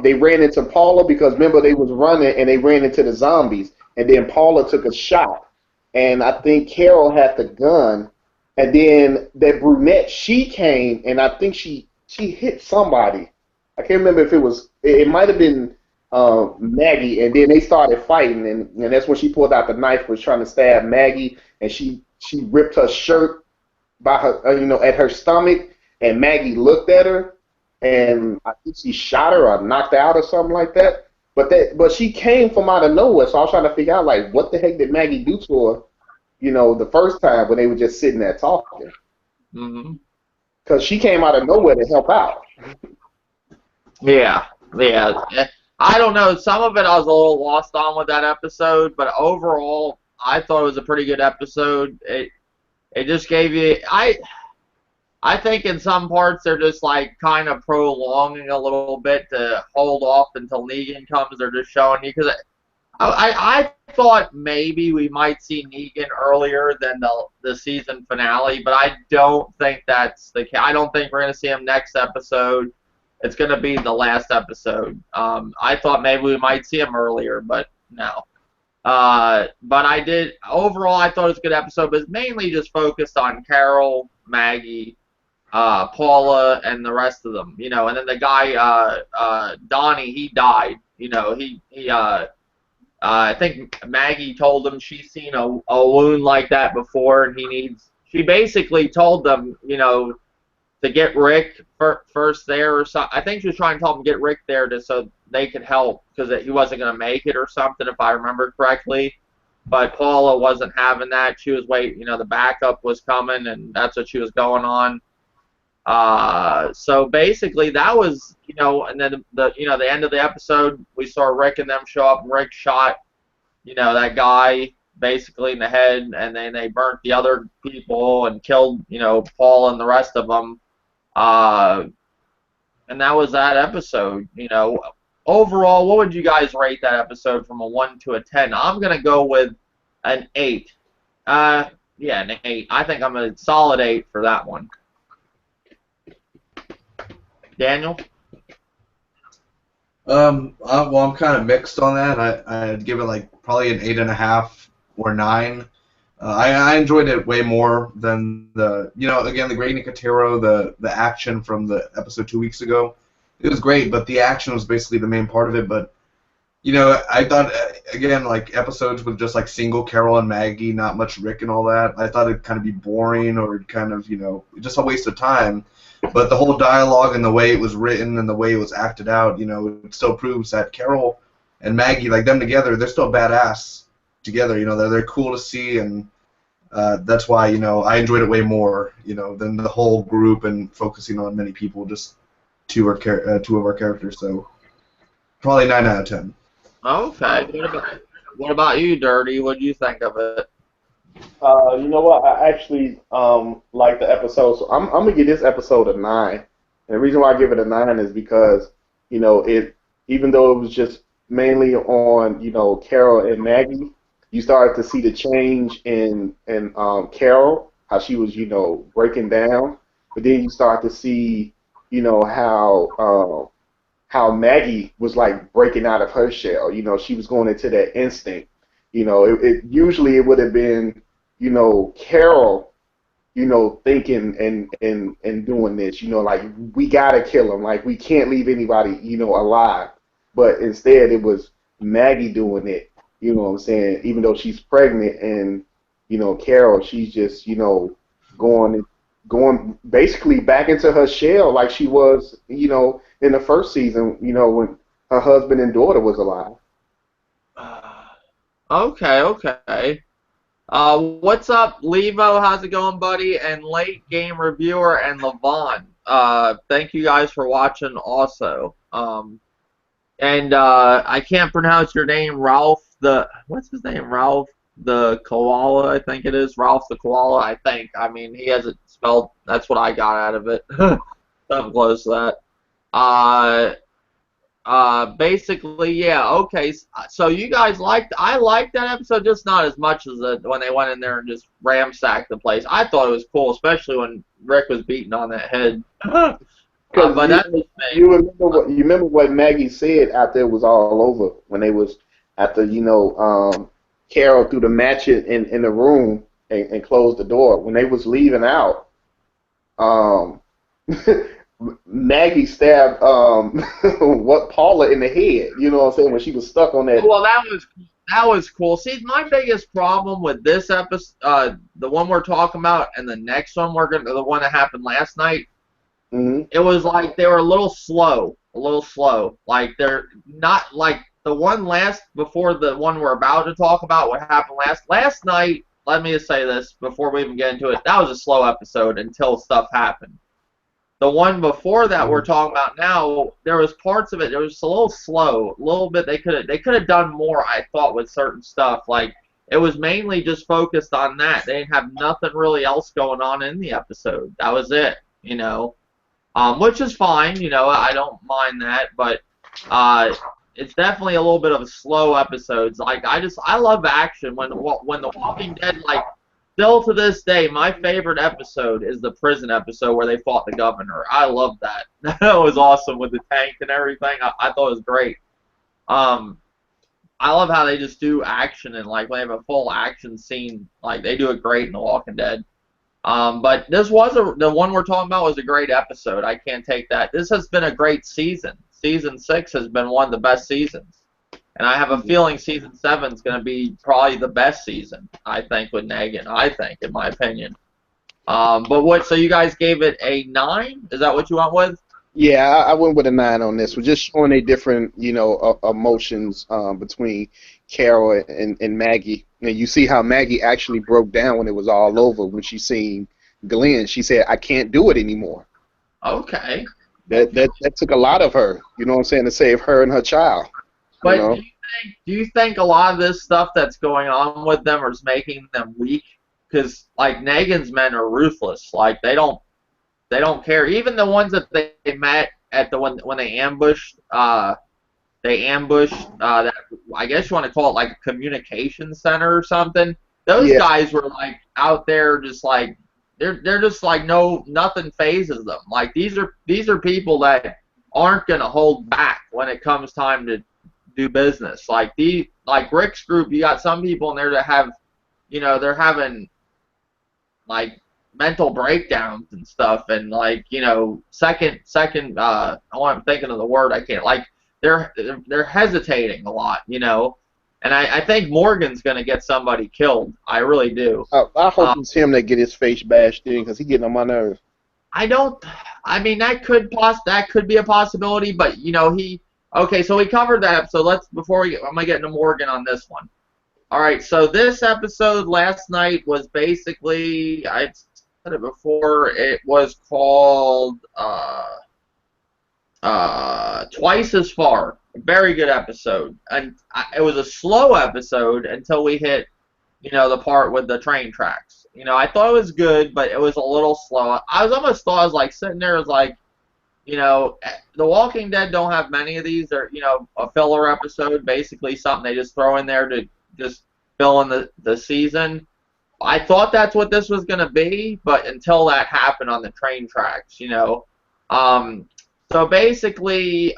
they ran into Paula because remember they was running and they ran into the zombies and then Paula took a shot and I think Carol had the gun and then that brunette she came and I think she hit somebody. I can't remember if it might have been Maggie and then they started fighting and that's when she pulled out the knife was trying to stab Maggie and she ripped her shirt by her at her stomach and Maggie looked at her and I think she shot her or knocked her out or something like that. But she came from out of nowhere, so I was trying to figure out like what the heck did Maggie do to her, the first time when they were just sitting there talking. Hmm. Because she came out of nowhere to help out. Yeah, yeah. I don't know. Some of it I was a little lost on with that episode, but overall, I thought it was a pretty good episode. It just gave you I think in some parts they're just like kind of prolonging a little bit to hold off until Negan comes. They're just showing you because I thought maybe we might see Negan earlier than the season finale, but I don't think that's the case. I don't think we're gonna see him next episode. It's gonna be the last episode. I thought maybe we might see him earlier, but no. But I did overall. I thought it was a good episode, but it's mainly just focused on Carol, Maggie, Paula, and the rest of them. And then the guy Donnie, he died. I think Maggie told him she's seen a wound like that before, and she basically told them, to get Rick first there or something. I think she was trying to tell them to get Rick there so they could help because he wasn't going to make it or something, if I remember correctly. But Paula wasn't having that. She was waiting. The backup was coming, and that's what she was going on. So basically that was, and then the end of the episode, we saw Rick and them show up, and Rick shot, that guy basically in the head, and then they burnt the other people and killed, Paul and the rest of them. And that was that episode, Overall, what would you guys rate that episode from a 1 to a 10? I'm going to go with an 8. Yeah, an 8. I think I'm a solid 8 for that one. Daniel? Well, I'm kind of mixed on that. I'd give it like probably an 8.5 or 9. I enjoyed it way more than again, the Grey Nicotero, the action from the episode 2 weeks ago. It was great, but the action was basically the main part of it. But I thought again, like episodes with just like single Carol and Maggie, not much Rick and all that. I thought it'd kind of be boring or kind of just a waste of time. But the whole dialogue and the way it was written and the way it was acted out, it still proves that Carol and Maggie, like them together, they're still badass together. They're cool to see, and that's why I enjoyed it way more than the whole group and focusing on many people, just two of our characters. So probably 9 out of 10. Okay. What about you, Dirty? What do you think of it? You know what? I actually like the episode, so I'm gonna give this episode a 9. And the reason why I give it a 9 is because it, even though it was just mainly on Carol and Maggie, you started to see the change in Carol, how she was breaking down, but then you start to see how Maggie was like breaking out of her shell. She was going into that instinct. It usually it would have been Carol, thinking and doing this, like we gotta kill him, like we can't leave anybody, alive. But instead it was Maggie doing it, what I'm saying, even though she's pregnant, and Carol, she's just, going basically back into her shell like she was, in the first season, when her husband and daughter was alive. Okay. What's up, Levo? How's it going, buddy? And Late Game Reviewer and Levon. Thank you guys for watching also. And I can't pronounce your name, Ralph what's his name? Ralph the Koala, I think it is. Ralph the Koala, I think. I mean, he has it spelled, that's what I got out of it. Something close to that. Basically, yeah, okay, so you guys I liked that episode, just not as much as when they went in there and just ransacked the place. I thought it was cool, especially when Rick was beating on that head. But that was me. You remember what Maggie said after it was all over, when they was after Carol threw the match in the room and closed the door. When they was leaving out, Maggie stabbed Paula in the head. You know what I'm saying? When she was stuck on that. Well, that was cool. See, my biggest problem with this episode, the one we're talking about, and the next one the one that happened last night, it was like they were a little slow. Like they're not like the one before the one we're about to talk about. What happened last night? Let me just say this before we even get into it. That was a slow episode until stuff happened. The one before that we're talking about now, there was parts of it. It was just a little slow, a little bit. They could have done more, I thought, with certain stuff. Like it was mainly just focused on that. They didn't have nothing really else going on in the episode. That was it, which is fine. I don't mind that, but it's definitely a little bit of a slow episodes. Like I love action when The Walking Dead, like. Still to this day, my favorite episode is the prison episode where they fought the governor. I love that. That was awesome with the tank and everything. I thought it was great. I love how they just do action, and like when they have a full action scene, like they do it great in The Walking Dead. But this was the one we're talking about was a great episode. I can't take that. This has been a great season. Season 6 has been one of the best seasons. And I have a feeling Season 7 is going to be probably the best season, I think, with Negan. I think, in my opinion. So you guys gave it a 9? Is that what you went with? Yeah, I went with a 9 on this. We're just showing a different, emotions between Carol and Maggie. And you see how Maggie actually broke down when it was all over. When she seen Glenn, she said, "I can't do it anymore." Okay. That took a lot of her, to save her and her child. But do you think a lot of this stuff that's going on with them is making them weak? Because like Negan's men are ruthless. Like they don't care. Even the ones that they met at when they ambushed that, I guess you want to call it like a communication center or something. Those guys were like out there just like they're just like nothing phases them. Like these are people that aren't gonna hold back when it comes time to do business. Like Rick's group, you got some people in there that have they're having like mental breakdowns and stuff, and like second I'm thinking of the word, I can't, like they're hesitating a lot. And I think Morgan's gonna get somebody killed. I really do. I hope Um, it's him that get his face bashed in because he getting on my nerves. I don't. I mean, that could be a possibility, but he. Okay, so we covered that episode. I'm gonna get into Morgan on this one. All right, so this episode last night was basically, I said it before, it was called Twice as Far. A very good episode, and it was a slow episode until we hit the part with the train tracks. I thought it was good, but it was a little slow. I was like sitting there, was like, The Walking Dead don't have many of these. They're, a filler episode, basically something they just throw in there to just fill in the season. I thought that's what this was going to be, but until that happened on the train tracks. So basically,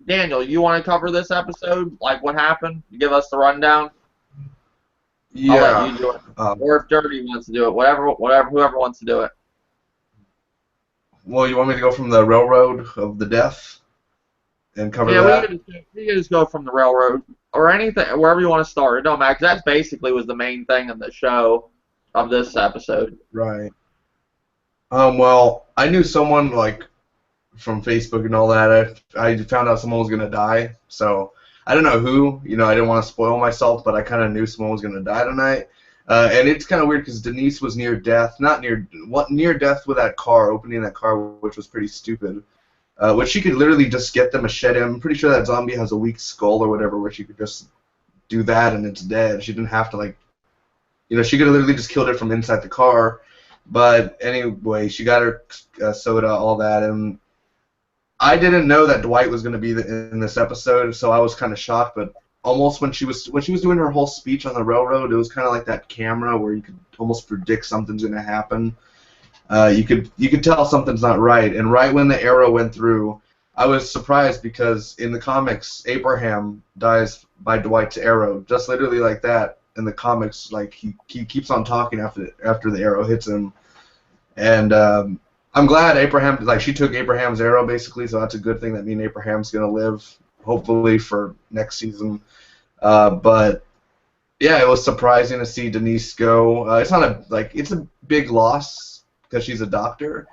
Daniel, you want to cover this episode? Like what happened? Give us the rundown. Yeah. I'll let you do it. Or if Dirty wants to do it, whoever wants to do it. Well, you want me to go from the Railroad of the Death and cover Yeah, that? we can just go from the railroad or anything, wherever you want to start. It don't matter, 'cause that's basically was the main thing in the show of this episode. Right. Well, I knew someone like from Facebook and all that. I found out someone was gonna die, so I don't know who. I didn't want to spoil myself, but I kind of knew someone was gonna die tonight. And it's kind of weird because Denise was near death, not near death with that car, opening that car, which was pretty stupid. Which she could literally just get the machete. I'm pretty sure that zombie has a weak skull or whatever, where she could just do that and it's dead. She didn't have to she could have literally just killed it from inside the car. But anyway, she got her soda, all that, and I didn't know that Dwight was going to be in this episode, so I was kind of shocked. But almost when she was doing her whole speech on the railroad, it was kind of like that camera where you could almost predict something's going to happen. You could tell something's not right, and right when the arrow went through, I was surprised because in the comics, Abraham dies by Dwight's arrow, just literally like that. In the comics, like he keeps on talking after the arrow hits him, and I'm glad Abraham, she took Abraham's arrow basically, so that's a good thing. That means Abraham's gonna live, hopefully for next season. But yeah, it was surprising to see Denise go. It's not it's a big loss because she's a doctor,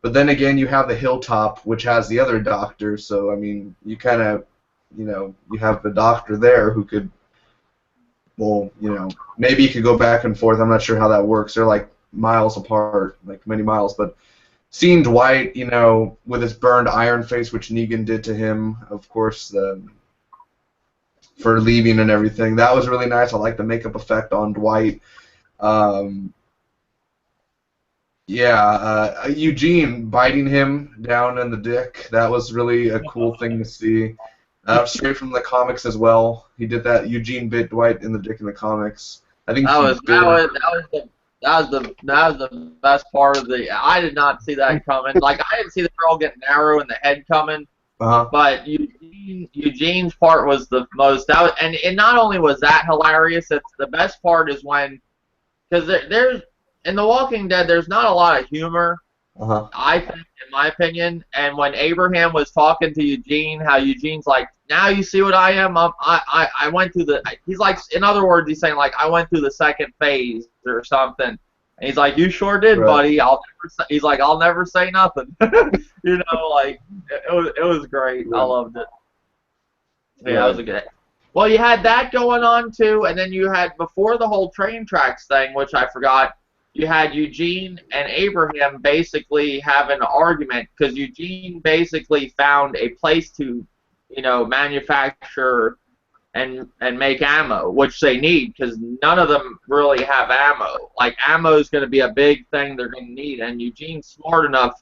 but then again, you have the Hilltop, which has the other doctor. So I mean, you kind of, you have the doctor there who could, well, maybe you could go back and forth. I'm not sure how that works. They're like miles apart, like many miles. But seeing Dwight, with his burned iron face, which Negan did to him, of course, for leaving and everything, that was really nice. I like the makeup effect on Dwight. Eugene biting him down in the dick, that was really a cool thing to see. Straight from the comics as well. He did that. Eugene bit Dwight in the dick in the comics. I think That was the best part of the. I did not see that coming. Like I didn't see the girl getting an arrow in the head coming. But Eugene's part was the most. And not only was that hilarious. It's the best part is when, because there's in The Walking Dead, there's not a lot of humor. I think, in my opinion, and when Abraham was talking to Eugene, how Eugene's like, now you see what I am. I went through the. He's like, in other words, he's saying like, I went through the second phase or something. And he's like, you sure did, right, buddy. He's like, I'll never say nothing. Like it was great. Right. I loved it. Yeah, Right. that was a good. Well, you had that going on too, and then you had before the whole train tracks thing, which I forgot. You had Eugene and Abraham basically having an argument because Eugene basically found a place to, manufacture and make ammo, which they need because none of them really have ammo. Like ammo is going to be a big thing they're going to need, and Eugene's smart enough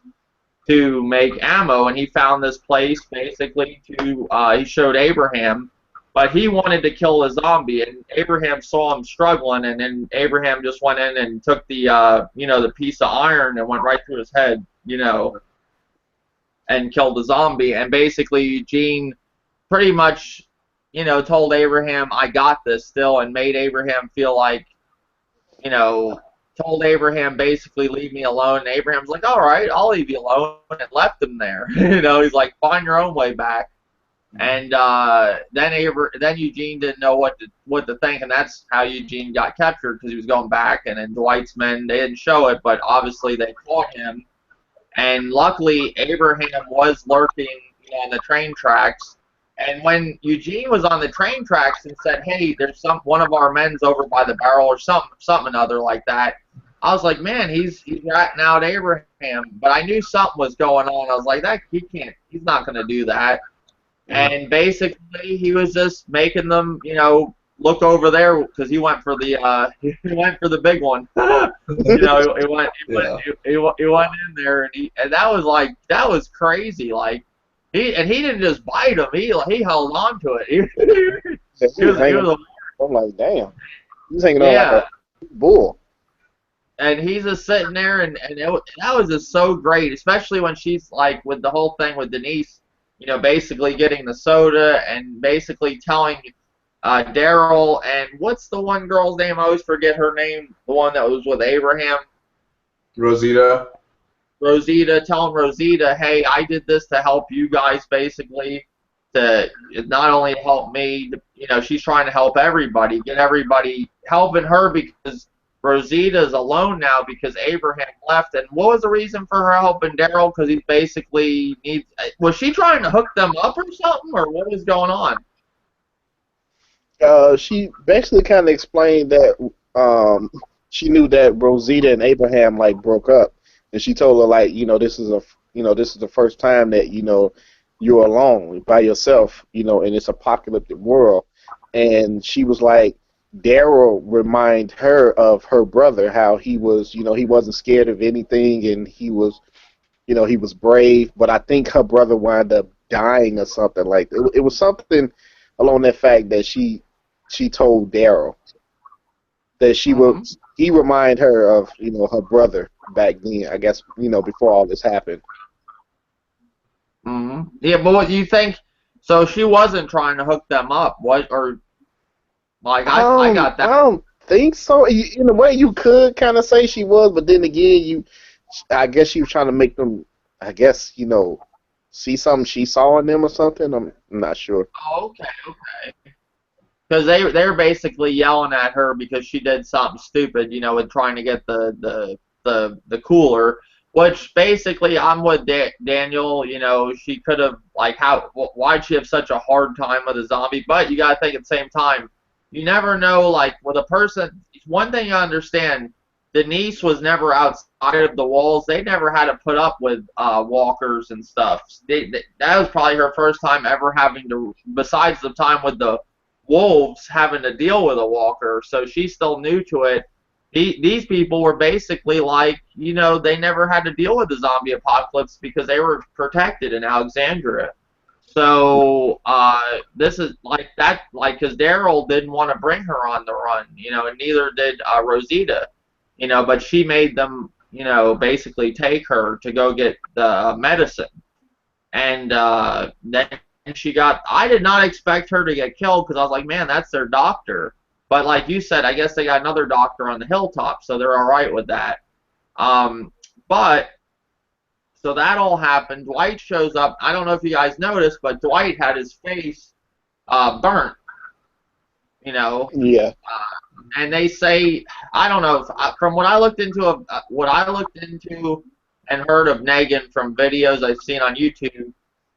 to make ammo, and he found this place basically to. He showed Abraham. But he wanted to kill a zombie, and Abraham saw him struggling, and then Abraham just went in and took the, the piece of iron and went right through his head, and killed the zombie. And basically, Eugene pretty much, told Abraham, I got this still, and made Abraham feel like you know, told Abraham basically leave me alone. And Abraham's like, all right, I'll leave you alone, and left him there. He's like, find your own way back. And then Eugene didn't know what to think, and that's how Eugene got captured, because he was going back. And then Dwight's men, they didn't show it, but obviously they caught him. And luckily Abraham was lurking, on the train tracks. And when Eugene was on the train tracks and said, "Hey, there's one of our men's over by the barrel," or something other like that, I was like, "Man, he's ratting out Abraham." But I knew something was going on. I was like, "That he's not going to do that." And basically, he was just making them, look over there, because he went for the big one. He went in there, and that was crazy. Like he didn't just bite him. He held on to it. I'm like, damn, he's hanging on like a bull. And he's just sitting there, and that was just so great, especially when she's like with the whole thing with Denise. Basically getting the soda and basically telling Daryl, and what's the one girl's name? I always forget her name. The one that was with Abraham. Rosita, telling Rosita, hey, I did this to help you guys, basically, to not only help me, she's trying to help everybody, get everybody helping her, because Rosita's alone now because Abraham left. And what was the reason for her helping Daryl? Because he basically was she trying to hook them up or something, or what was going on? She basically kind of explained that she knew that Rosita and Abraham broke up, and she told her this is the first time that you're alone by yourself, in this apocalyptic world. And she was like, Daryl remind her of her brother, how he was, he wasn't scared of anything, and he was brave. But I think her brother wound up dying or something like that. It was something along that fact that she told Daryl that he remind her of her brother back then. I guess before all this happened. Mm-hmm. Yeah, but what do you think? So she wasn't trying to hook them up, I got that. I don't think so. In a way, you could kind of say she was, but then again, I guess she was trying to make them, see something she saw in them or something. I'm not sure. Oh, okay. Because they were basically yelling at her because she did something stupid, with trying to get the cooler. Which basically, I'm with Daniel. She could have why'd she have such a hard time with a zombie? But you gotta think at the same time. You never know, with a person, one thing you understand, Denise was never outside of the walls. They never had to put up with walkers and stuff. That was probably her first time ever having to, besides the time with the wolves, having to deal with a walker. So she's still new to it. These people were basically they never had to deal with the zombie apocalypse because they were protected in Alexandria. So this is because Daryl didn't want to bring her on the run, and neither did Rosita, but she made them, basically take her to go get the medicine. And then I did not expect her to get killed, because I was like, man, that's their doctor. But like you said, I guess they got another doctor on the hilltop, so they're all right with that. So that all happened. Dwight shows up. I don't know if you guys noticed, but Dwight had his face burnt. Yeah. And they say, I don't know, from what I looked into and heard of Negan from videos I've seen on YouTube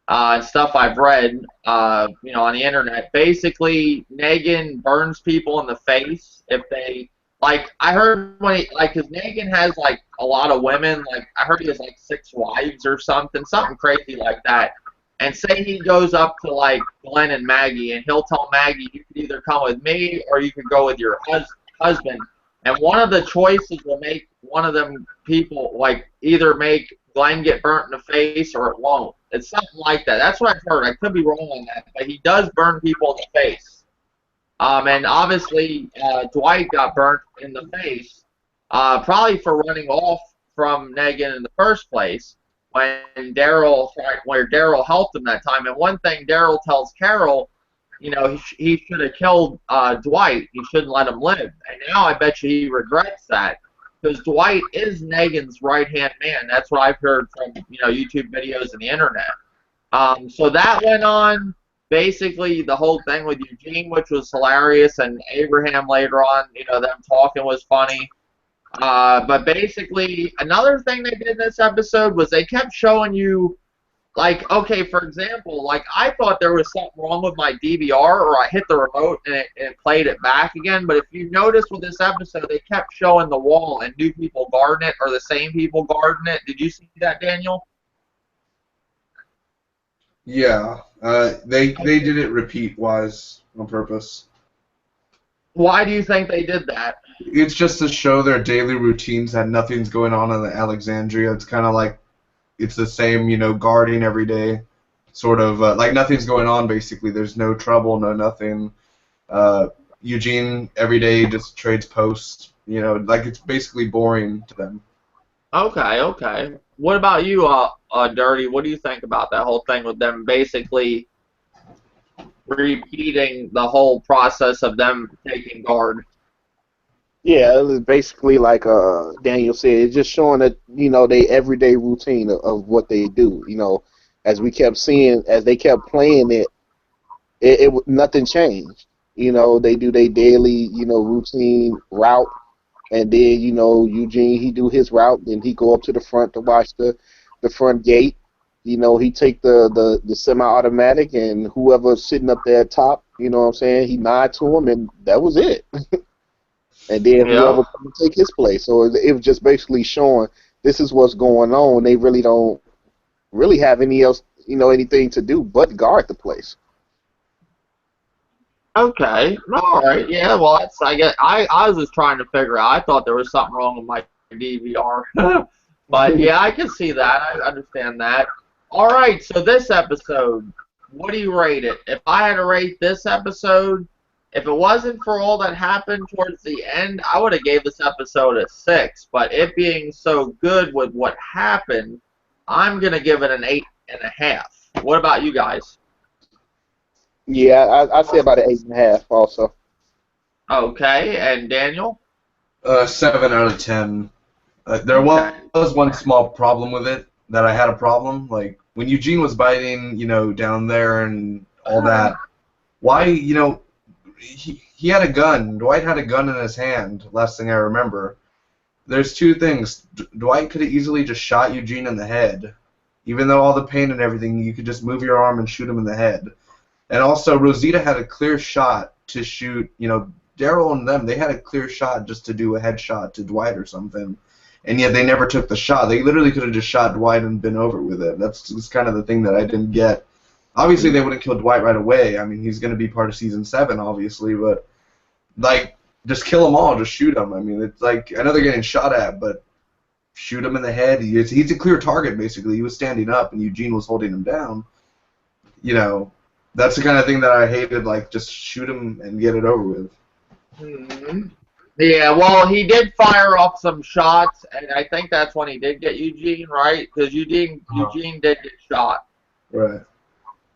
and stuff I've read, on the internet. Basically, Negan burns people in the face if they. I heard because Negan has, a lot of women, I heard he has, 6 wives or something crazy like that. And say he goes up to, Glenn and Maggie, and he'll tell Maggie, you could either come with me or you could go with your husband. And one of the choices will make one of them people, either make Glenn get burnt in the face or it won't. It's something like that. That's what I've heard. I could be wrong on that, but he does burn people in the face. And obviously, Dwight got burnt in the face, probably for running off from Negan in the first place, where Daryl helped him that time. And one thing Daryl tells Carol, he should have killed Dwight. He shouldn't let him live. And now I bet you he regrets that because Dwight is Negan's right-hand man. That's what I've heard from YouTube videos and the internet. So that went on. Basically, the whole thing with Eugene, which was hilarious, and Abraham later on, them talking was funny. But basically, another thing they did in this episode was they kept showing you, like, okay, for example, like I thought there was something wrong with my DVR, or I hit the remote and it played it back again. But if you notice with this episode, they kept showing the wall and new people guarding it, or the same people guarding it. Did you see that, Daniel? Yeah, they did it repeat-wise on purpose. Why do you think they did that? It's just to show their daily routines that nothing's going on in Alexandria. It's kind of like it's the same, guarding every day, sort of like nothing's going on. Basically, there's no trouble, no nothing. Eugene every day just trades posts. Like it's basically boring to them. Okay. What about you, Dirty? What do you think about that whole thing with them basically repeating the whole process of them taking guard? Yeah, it was basically like Daniel said. It's just showing that they everyday routine of what they do. As we kept seeing, as they kept playing it nothing changed. They do their daily routine route. And then, Eugene, he do his route, then he go up to the front to watch the front gate. He take the semi-automatic, and whoever's sitting up there at top, he nod to him, and that was it. And then whoever come and take his place. So it was just basically showing this is what's going on. They really don't really have anything to do but guard the place. Okay, all right, yeah. Well, I was just trying to figure out. I thought there was something wrong with my DVR, but yeah, I can see that. I understand that. All right, so this episode, what do you rate it? If I had to rate this episode, if it wasn't for all that happened towards the end, I would have gave this episode a 6. But it being so good with what happened, I'm gonna give it an 8.5. What about you guys? Yeah, I'd say about an 8.5 also. Okay, and Daniel? 7 out of 10. There was one small problem with it that I had a problem. Like when Eugene was biting, down there and all that. Why, he had a gun. Dwight had a gun in his hand. Last thing I remember. There's two things. Dwight could have easily just shot Eugene in the head, even though all the pain and everything. You could just move your arm and shoot him in the head. And also, Rosita had a clear shot to shoot, Daryl and them, they had a clear shot just to do a headshot to Dwight or something. And yet they never took the shot. They literally could have just shot Dwight and been over with it. That's kind of the thing that I didn't get. Obviously, they wouldn't kill Dwight right away. I mean, he's going to be part of Season 7, obviously. But, like, just kill them all. Just shoot them. I mean, it's like, I know they're getting shot at, but shoot him in the head. He's a clear target, basically. He was standing up, and Eugene was holding him down. That's the kind of thing that I hated, like, just shoot him and get it over with. Mm-hmm. Yeah, well, he did fire off some shots, and I think that's when he did get Eugene, right? Because Eugene did get shot. Right.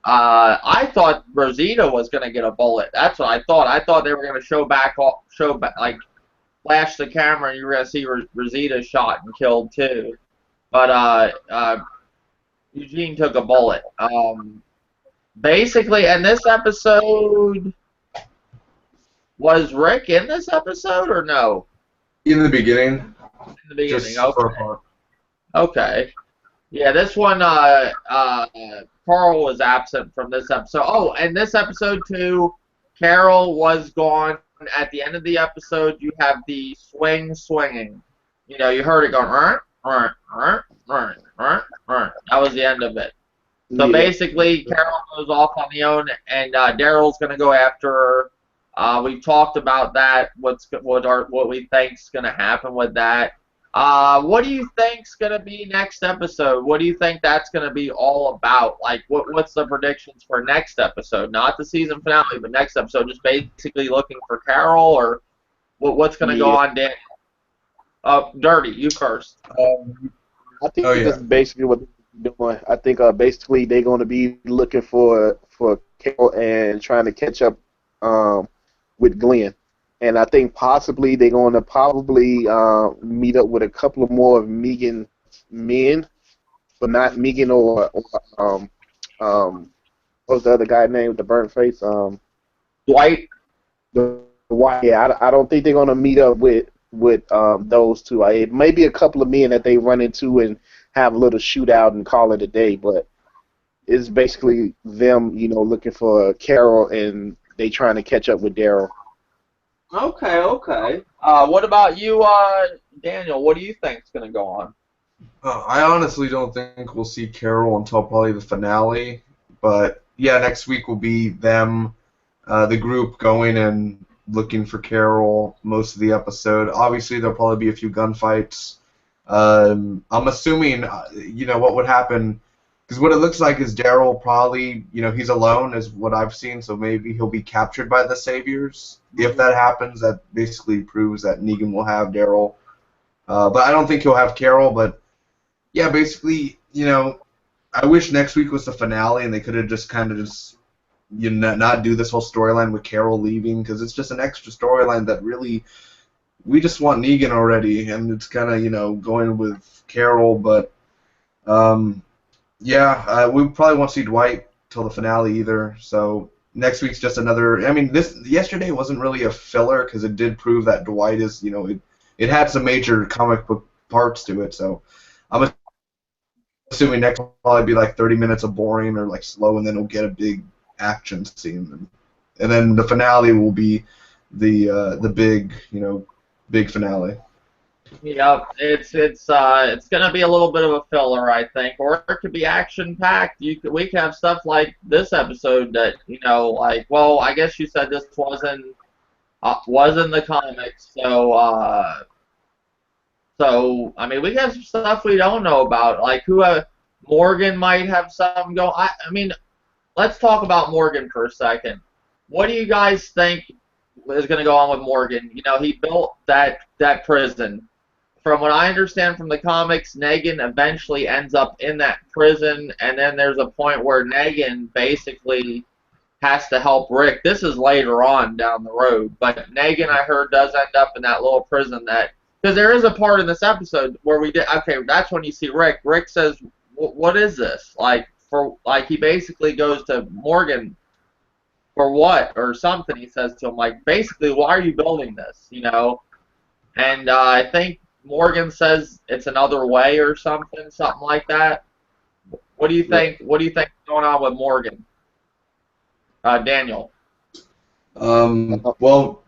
I thought Rosita was going to get a bullet. That's what I thought. I thought they were going to show back, like, flash the camera, and you were going to see Rosita shot and killed, too. But Eugene took a bullet. Basically, in this episode, was Rick in this episode or no? In the beginning. In the beginning, just okay. For a part. Okay. Yeah, this one, Carl was absent from this episode. Oh, and this episode, too, Carol was gone. At the end of the episode, you have the swinging. You heard it going, that was the end of it. So basically, Carol goes off on the own, and Daryl's going to go after her. We've talked about that. What we think's going to happen with that. What do you think's going to be next episode? What do you think that's going to be all about? Like, what's the predictions for next episode? Not the season finale, but next episode. Just basically looking for Carol, or what's going to go on, Dan? Dirty, you first. I think that's basically what they're doing. I think basically they're going to be looking for Carol and trying to catch up with Glenn. And I think possibly they're going to probably meet up with a couple of more of Megan's men, but not Megan or what was the other guy named with the burnt face? Dwight. The White. Yeah, I don't think they're going to meet up with those two. It may be a couple of men that they run into and have a little shootout and call it a day, but it's basically them, looking for Carol and they trying to catch up with Daryl. Okay, okay. What about you, Daniel? What do you think's going to go on? I honestly don't think we'll see Carol until probably the finale. But yeah, next week will be them, the group going and looking for Carol most of the episode. Obviously, there'll probably be a few gunfights. I'm assuming, what would happen, because what it looks like is Daryl probably, he's alone is what I've seen, so maybe he'll be captured by the Saviors. If that happens, that basically proves that Negan will have Daryl. But I don't think he'll have Carol, but yeah, basically, I wish next week was the finale and they could have just kind of not do this whole storyline with Carol leaving, because it's just an extra storyline that really, we just want Negan already, and it's kind of, going with Carol, but yeah, we probably won't see Dwight till the finale either, so next week's just another, yesterday wasn't really a filler, because it did prove that Dwight is, it had some major comic book parts to it, so I'm assuming next will probably be like 30 minutes of boring or like slow, and then we'll get a big action scene, and then the finale will be the big big finale. Yep, it's gonna be a little bit of a filler, I think, or it could be action packed. We could have stuff like this episode that well, I guess you said this wasn't the comics, so we have some stuff we don't know about, like Morgan might have something going. Let's talk about Morgan for a second. What do you guys think is going to go on with Morgan? He built that prison. From what I understand from the comics, Negan eventually ends up in that prison, and then there's a point where Negan basically has to help Rick. This is later on down the road, but Negan, I heard, does end up in that little prison because there is a part in this episode where that's when you see Rick. Rick says, "What is this?" He basically goes to Morgan for what or something. He says to him, basically, why are you building this? And I think Morgan says it's another way or something like that. What do you think? What do you think is going on with Morgan? Daniel. Well,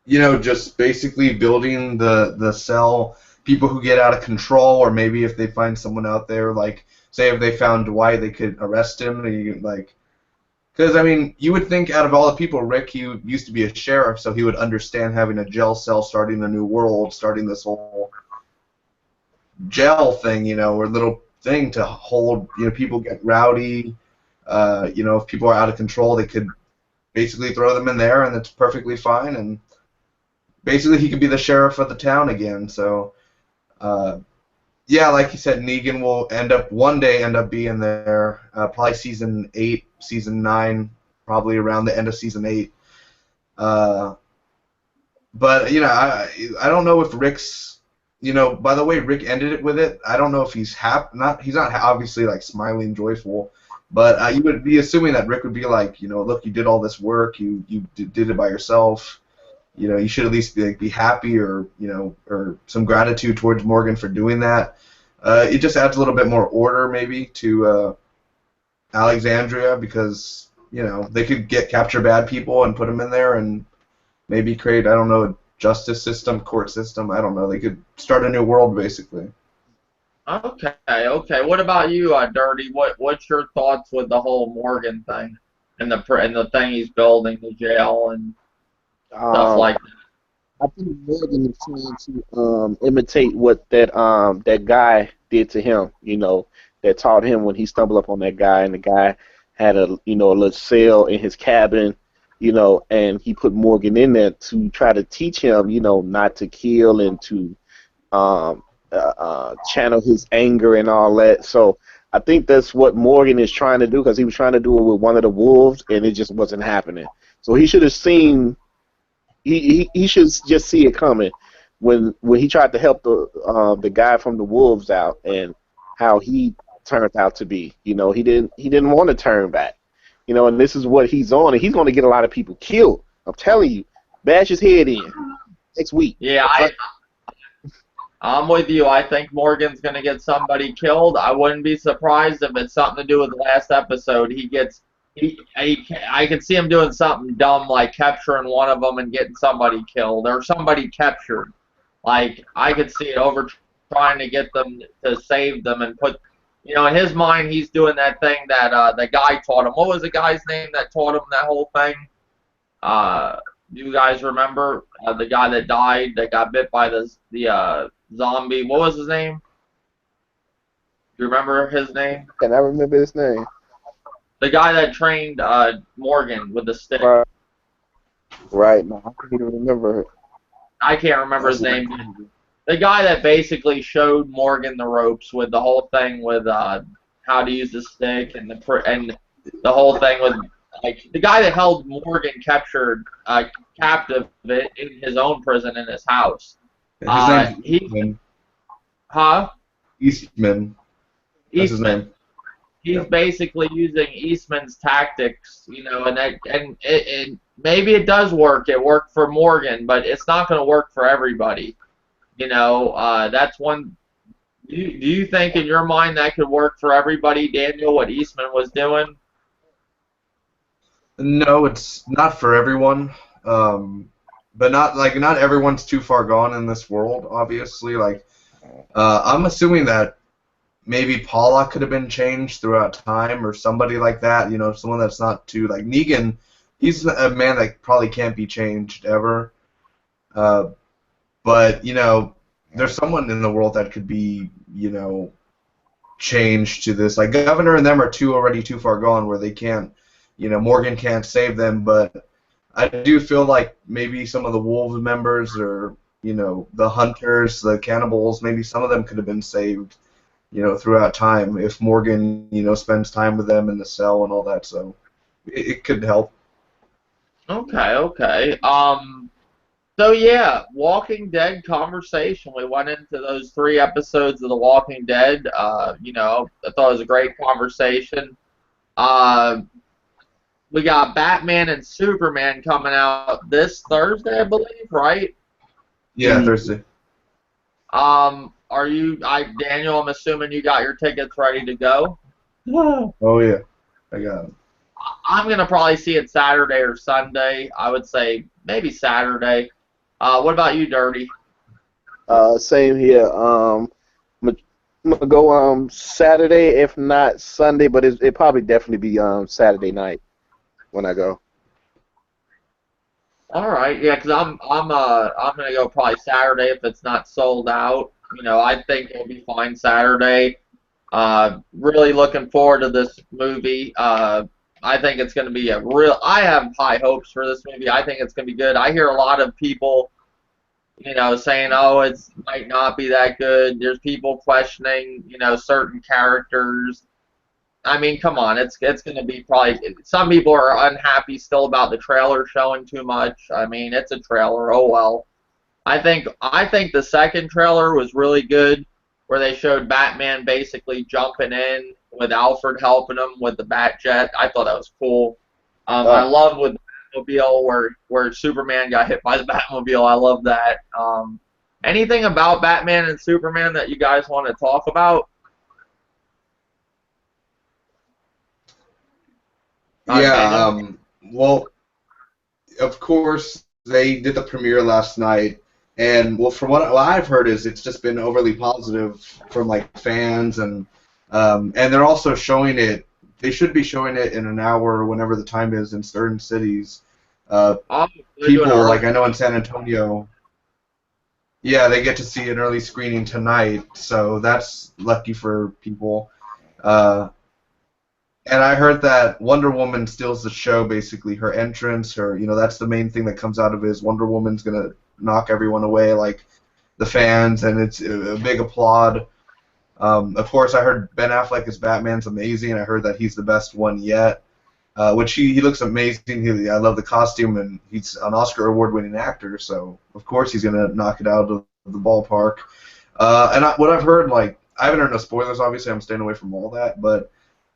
just basically building the cell, people who get out of control, or maybe if they find someone out there, say if they found Dwight, they could arrest him, because, you would think out of all the people, Rick, he used to be a sheriff, so he would understand having a jail cell, starting a new world, starting this whole jail thing, or little thing to hold, people get rowdy, if people are out of control, they could basically throw them in there, and it's perfectly fine, and basically he could be the sheriff of the town again, so, yeah, like you said, Negan will one day end up being there, probably season 8, season 9, probably around the end of season 8. But, I don't know if Rick's, by the way Rick ended it with it, I don't know if he's he's not obviously, smiling, joyful, but you would be assuming that Rick would be like, look, you did all this work, you did it by yourself, you should at least be happy, or or some gratitude towards Morgan for doing that. It just adds a little bit more order maybe to Alexandria, because they could capture bad people and put them in there and maybe create, I don't know, a justice system, court system. I don't know. They could start a new world basically. Okay. What about you, Dirty? What's your thoughts with the whole Morgan thing and the thing he's building, the jail and stuff like that? I think Morgan is trying to imitate what that guy did to him. That taught him when he stumbled up on that guy, and the guy had a little cell in his cabin, and he put Morgan in there to try to teach him, not to kill and to channel his anger and all that. So I think that's what Morgan is trying to do because he was trying to do it with one of the wolves, and it just wasn't happening. So he should have seen. He should just see it coming when he tried to help the guy from the wolves out and how he turned out to be. He didn't want to turn back. And this is what he's on, and he's going to get a lot of people killed. I'm telling you, bash his head in next week. Yeah, I'm with you. I think Morgan's going to get somebody killed. I wouldn't be surprised if it's something to do with the last episode. I can see him doing something dumb like capturing one of them and getting somebody killed or somebody captured. Like, I could see it over trying to get them to save them and put, in his mind, he's doing that thing that the guy taught him. What was the guy's name that taught him that whole thing? You guys remember the guy that died that got bit by the zombie? What was his name? Do you remember his name? Can I remember his name? The guy that trained Morgan with the stick. Right. No, I can't even remember it. I can't remember his name. The guy that basically showed Morgan the ropes with the whole thing with how to use the stick and the whole thing with the guy that held Morgan captured captive in his own prison in his house. His name's Eastman. Huh? Eastman. That's his name. He's basically using Eastman's tactics, and maybe it does work. It worked for Morgan, but it's not going to work for everybody. That's one. Do you think in your mind that could work for everybody, Daniel? What Eastman was doing? No, it's not for everyone. But not everyone's too far gone in this world. Obviously, I'm assuming that maybe Paula could have been changed throughout time or somebody like that. Someone that's not too like Negan. He's a man that probably can't be changed ever. But there's someone in the world that could be changed to this. Like Governor and them are already too far gone where they can't. Morgan can't save them, but I do feel like maybe some of the Wolves members or, the hunters, the cannibals, maybe some of them could have been saved, throughout time if Morgan, spends time with them in the cell and all that, so it could help. Okay. So yeah, Walking Dead conversation. We went into those 3 episodes of The Walking Dead. I thought it was a great conversation. We got Batman and Superman coming out this Thursday, I believe, right? Yeah, Thursday. Are you, Daniel? I'm assuming you got your tickets ready to go. Oh yeah, I got them. I'm gonna probably see it Saturday or Sunday. I would say maybe Saturday. What about you, Dirty? Same here. I'm gonna go Saturday, if not Sunday, but it probably definitely be Saturday night when I go. All right, yeah, because I'm gonna go probably Saturday if it's not sold out. I think it'll be fine Saturday. Really looking forward to this movie. I think it's going to be I have high hopes for this movie. I think it's going to be good. I hear a lot of people, saying, oh, it might not be that good. There's people questioning, certain characters. I mean, come on, it's going to be probably, some people are unhappy still about the trailer showing too much. I mean, it's a trailer, oh well. I think the second trailer was really good, where they showed Batman basically jumping in with Alfred helping him with the Batjet. I thought that was cool. I loved with the Batmobile where Superman got hit by the Batmobile. I love that. Anything about Batman and Superman that you guys want to talk about? Yeah, well, of course, they did the premiere last night, and well, from what I've heard is it's just been overly positive from fans, and they're also showing it. They should be showing it in an hour, whenever the time is in certain cities. People I know in San Antonio, yeah, they get to see an early screening tonight, so that's lucky for people. And I heard that Wonder Woman steals the show, basically. Her entrance, that's the main thing that comes out of it is Wonder Woman's going to knock everyone away, like the fans, and it's a big applaud. Of course, I heard Ben Affleck as Batman's amazing. I heard that he's the best one yet, which he looks amazing. I love the costume, and he's an Oscar award-winning actor, so of course he's gonna knock it out of the ballpark. What I've heard, like, I haven't heard no spoilers. Obviously, I'm staying away from all that, but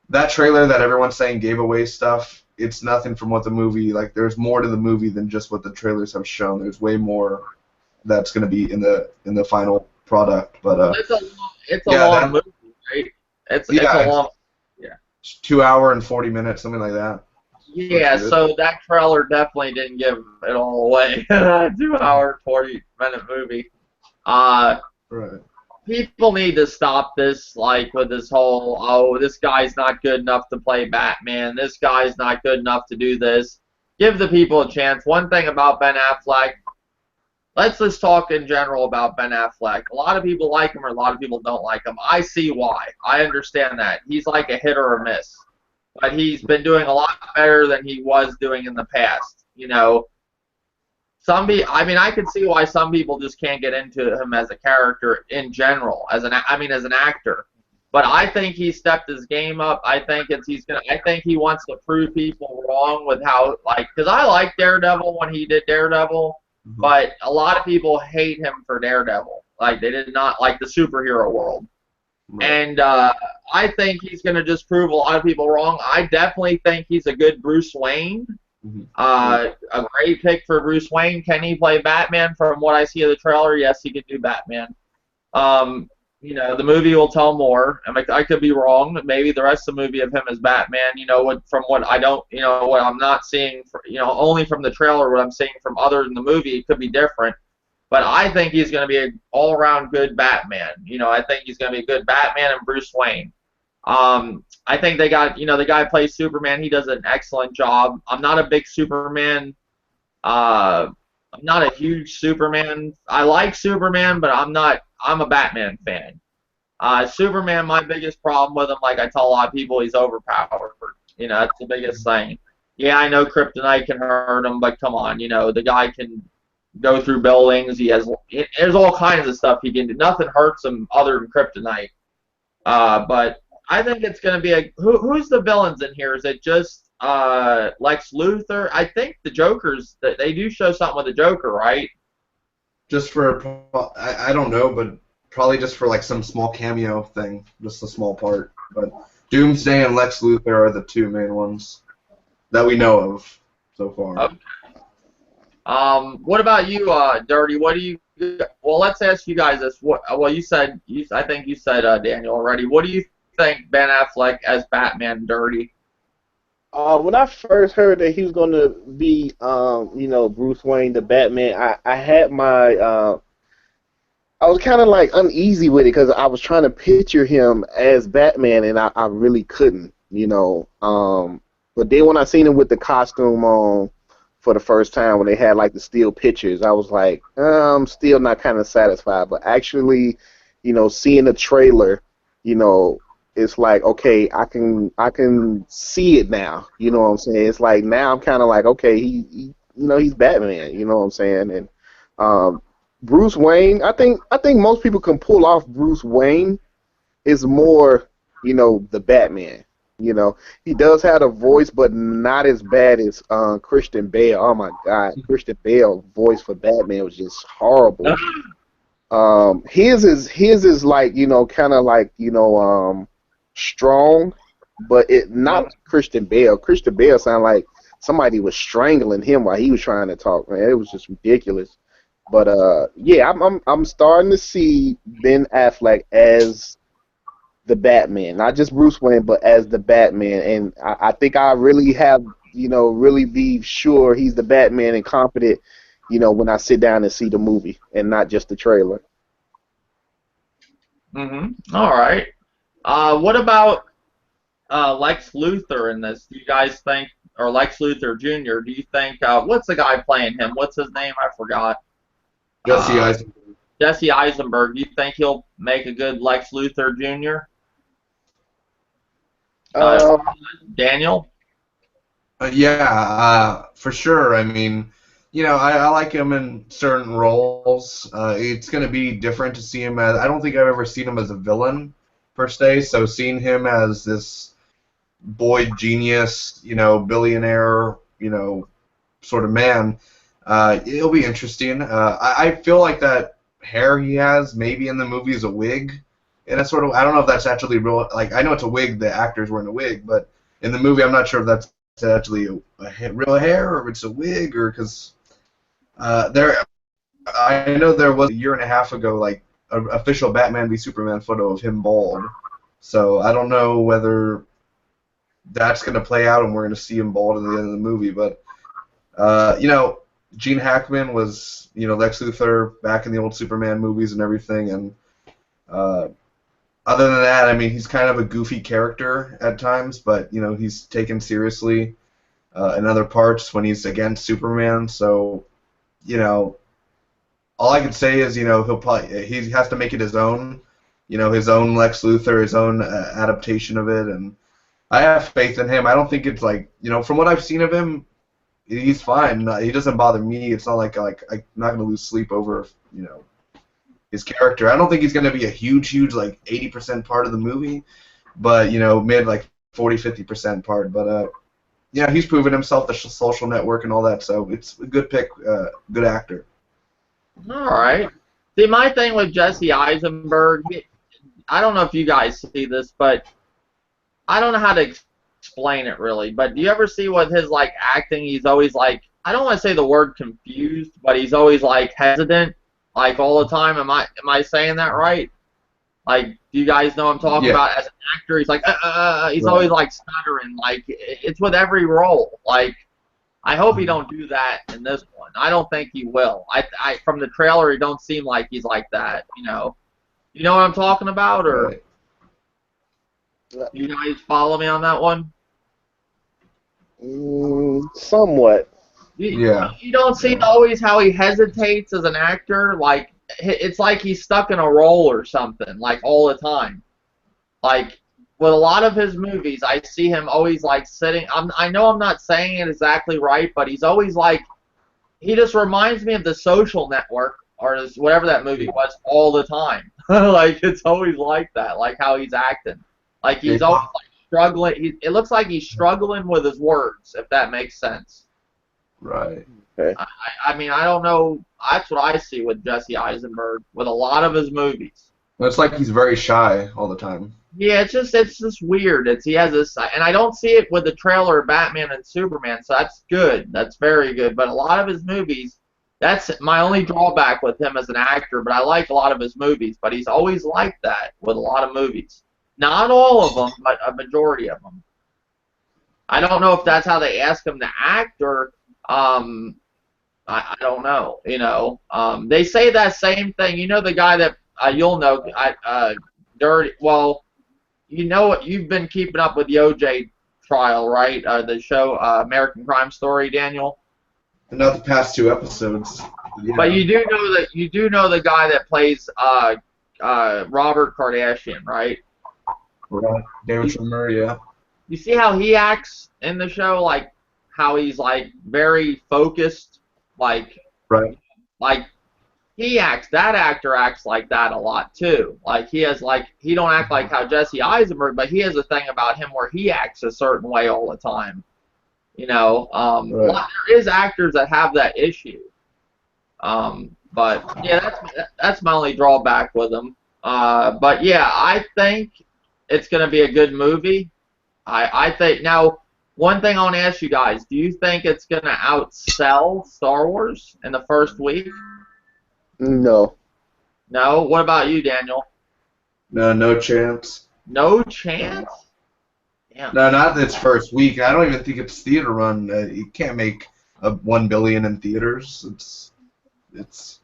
that trailer that everyone's saying gave away stuff. It's nothing from what the movie, like, there's more to the movie than just what the trailers have shown. There's way more that's going to be in the final product. But it's a yeah, long movie, right? It's yeah, a long. Yeah. it's 2 hour and 40 minutes, something like that. Yeah, so that trailer definitely didn't give it all away. 2 hour, 40-minute movie. Right. People need to stop this, like, with this whole, oh, this guy's not good enough to play Batman, this guy's not good enough to do this. Give the people a chance. One thing about Ben Affleck, let's just talk in general about Ben Affleck. A lot of people like him or a lot of people don't like him. I see why. I understand that. He's like a hit or a miss. But he's been doing a lot better than he was doing in the past, you know. I could see why some people just can't get into him as a character in general, as an actor. But I think he stepped his game up. I think he wants to prove people wrong with how, like, because I like Daredevil when he did Daredevil, but a lot of people hate him for Daredevil. Like, they did not like the superhero world. Right. And I think he's going to just prove a lot of people wrong. I definitely think he's a good Bruce Wayne. A great pick for Bruce Wayne. Can he play Batman? From what I see of the trailer, yes, he can do Batman. You know, the movie will tell more. I could be wrong. Maybe the rest of the movie of him as Batman, you know, what I'm not seeing, only from the trailer, what I'm seeing from other than the movie, it could be different. But I think he's going to be an all-around good Batman. You know, I think he's going to be a good Batman and Bruce Wayne. I think they got, the guy who plays Superman, he does an excellent job. I'm not a big Superman. I'm not a huge Superman. I like Superman, but I'm a Batman fan. Superman, my biggest problem with him, like I tell a lot of people, he's overpowered. You know, that's the biggest thing. Yeah, I know kryptonite can hurt him, but come on, the guy can go through buildings. There's all kinds of stuff he can do. Nothing hurts him other than kryptonite. But I think it's going to be who's the villains in here? Is it just Lex Luthor? I think the Joker's, they do show something with the Joker, right? Just for, I don't know, but probably just for like some small cameo thing, just a small part. But Doomsday and Lex Luthor are the two main ones that we know of so far. Okay. What about you, Dirty? What do you? Well, let's ask you guys this. I think you said Daniel already. What do you think Ben Affleck as Batman, Dirty? When I first heard that he was going to be, Bruce Wayne, the Batman, I had my, I was kind of like uneasy with it because I was trying to picture him as Batman and I really couldn't, But then when I seen him with the costume on for the first time, when they had like the still pictures, I was like, I'm still not kind of satisfied. But actually, seeing the trailer, it's like, okay, I can see it now. You know what I'm saying? It's like now I'm kind of like, okay, he's Batman. You know what I'm saying? And Bruce Wayne, I think most people can pull off Bruce Wayne. Is more, the Batman. He does have a voice, but not as bad as Christian Bale. Oh my God, Christian Bale's voice for Batman was just horrible. His is like, kind of like, strong, but it not Christian Bale. Christian Bale sounded like somebody was strangling him while he was trying to talk. Man, it was just ridiculous. But yeah, I'm starting to see Ben Affleck as the Batman, not just Bruce Wayne, but as the Batman, and I think I really have, really be sure he's the Batman and confident, when I sit down and see the movie and not just the trailer. All right. What about Lex Luthor in this? Do you guys think, or Lex Luthor Jr., do you think, what's the guy playing him? What's his name? I forgot. Jesse Eisenberg. Jesse Eisenberg. Do you think he'll make a good Lex Luthor Jr.? Daniel? Yeah, for sure. I mean, I like him in certain roles. It's going to be different to see him as. I don't think I've ever seen him as a villain. per se. So seeing him as this boy genius, billionaire, sort of man, it'll be interesting. I feel like that hair he has, maybe in the movie, is a wig. And it's sort of, I don't know if that's actually real. Like, I know it's a wig, the actor's wearing a wig, but in the movie, I'm not sure if that's actually real hair or if it's a wig, or because I know there was a year and a half ago, like, an official Batman v Superman photo of him bald. So I don't know whether that's going to play out and we're going to see him bald at the end of the movie. But, Gene Hackman was, Lex Luthor back in the old Superman movies and everything. And other than that, I mean, he's kind of a goofy character at times, but, he's taken seriously in other parts when he's against Superman. So, all I can say is, he has to make it his own, his own Lex Luthor, his own adaptation of it, and I have faith in him. I don't think it's like, from what I've seen of him, he's fine. He doesn't bother me. It's not like I'm not going to lose sleep over, his character. I don't think he's going to be a huge, like 80% part of the movie, but, mid like 40-50% part. But he's proven himself, the Social Network and all that, so it's a good pick, good actor. All right. See, my thing with Jesse Eisenberg, I don't know if you guys see this, but I don't know how to explain it really. But do you ever see with his like acting? He's always like, I don't want to say the word confused, but he's always like hesitant, like all the time. Am I saying that right? Like, do you guys know what I'm talking about? As an actor, he's like, he's always like stuttering. Like, it's with every role. Like, I hope he don't do that in this one. I don't think he will. I from the trailer, he don't seem like he's like that. You know what I'm talking about, or Right. You guys follow me on that one? Somewhat. Yeah. You don't see always how he hesitates as an actor. Like, it's like he's stuck in a role or something, like all the time. Like, with a lot of his movies, I see him always like sitting. I know I'm not saying it exactly right, but he's always like, he just reminds me of The Social Network or whatever that movie was all the time. Like, it's always like that, like how he's acting. Like, he's always like struggling. It looks like he's struggling with his words, if that makes sense. Right. Okay. I mean, I don't know. That's what I see with Jesse Eisenberg with a lot of his movies. It's like he's very shy all the time. Yeah, it's just weird. He has this, and I don't see it with the trailer of Batman and Superman, so that's good. That's very good. But a lot of his movies, that's my only drawback with him as an actor. But I like a lot of his movies. But he's always like that with a lot of movies. Not all of them, but a majority of them. I don't know if that's how they ask him to act, or I don't know. They say that same thing. The guy that you'll know, Dirty. Well, you've been keeping up with the OJ trial, right? The show American Crime Story, Daniel. Not the past 2 episodes. Yeah. But you do know the guy that plays Robert Kardashian, right? Right. David Schwimmer, yeah. You see how he acts in the show, like how he's like very focused, like Right. That actor acts like that a lot too. Like he don't act like how Jesse Eisenberg, but he has a thing about him where he acts a certain way all the time. There is actors that have that issue. But yeah, that's my only drawback with him. But yeah, I think it's going to be a good movie. I think now. One thing I want to ask you guys: do you think it's going to outsell Star Wars in the first week? No. No? What about you, Daniel? No chance. No chance? Yeah. No, not its first week. I don't even think it's theater run. You can't make $1 billion in theaters. It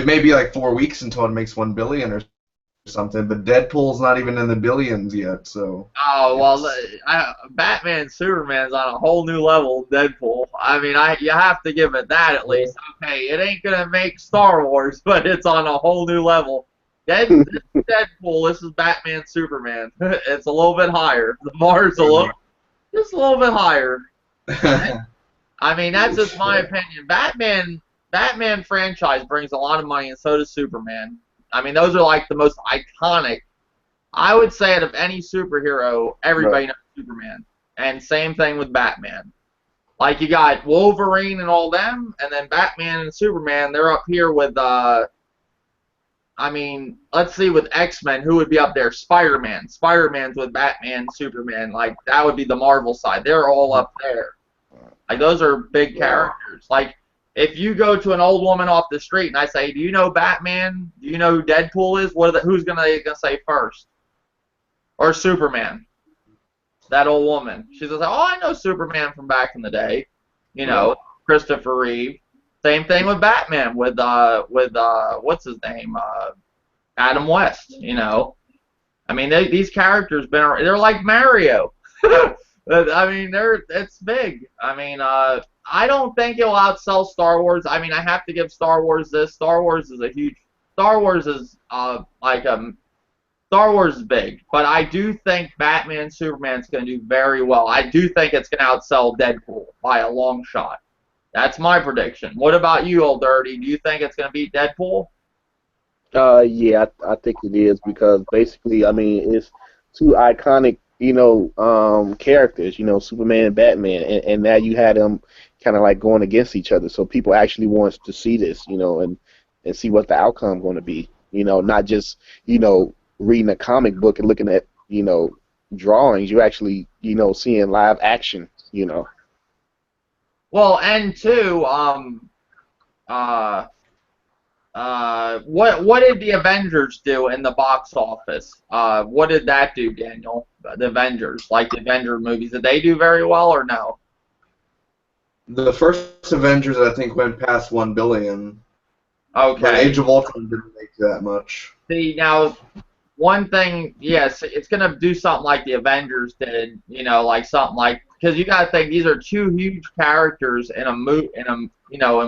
may be like 4 weeks until it makes $1 billion or something, but Deadpool's not even in the billions yet, so. Oh well, Batman and Superman's on a whole new level. Deadpool. I mean, you have to give it that at least. Okay, it ain't gonna make Star Wars, but it's on a whole new level. This is Deadpool. This is Batman, Superman. It's a little bit higher. The bar's just a little bit higher. I mean, that's just my opinion. Batman franchise brings a lot of money, and so does Superman. I mean, those are like the most iconic I would say out of any superhero, Right. everybody knows Superman. And same thing with Batman. Like you got Wolverine and all them, and then Batman and Superman, they're up here with I mean, let's see with X-Men, who would be up there? Spider-Man. Spider-Man's with Batman, Superman. Like that would be the Marvel side. They're all up there. Like those are big characters. Like if you go to an old woman off the street and I say, "Do you know Batman? Do you know who Deadpool is?" Who's gonna say first? Or Superman? That old woman. She's just like, "Oh, I know Superman from back in the day." You know, Christopher Reeve. Same thing with Batman with what's his name? Adam West. You know, I mean these characters they're like Mario. I mean it's big. I mean I don't think it'll outsell Star Wars. I mean I have to give Star Wars this. Star Wars is Star Wars is big, but I do think Batman Superman's going to do very well. I do think it's going to outsell Deadpool by a long shot. That's my prediction. What about you, Old Dirty? Do you think it's going to beat Deadpool? Yeah, I think it is because basically, I mean, it's two iconic, characters, Superman and Batman, and now you had them kind of like going against each other. So people actually wants to see this, and see what the outcome going to be. Not just, reading a comic book and looking at, drawings. You actually, seeing live action. Well, and two, what did the Avengers do in the box office? What did that do, Daniel? The Avengers, like the Avenger movies, did they do very well or no? The first Avengers, I think, went past 1 billion. Okay. But Age of Ultron didn't make that much. See, now, one thing, yes, it's going to do something like the Avengers did, like something like, because you got to think these are two huge characters in in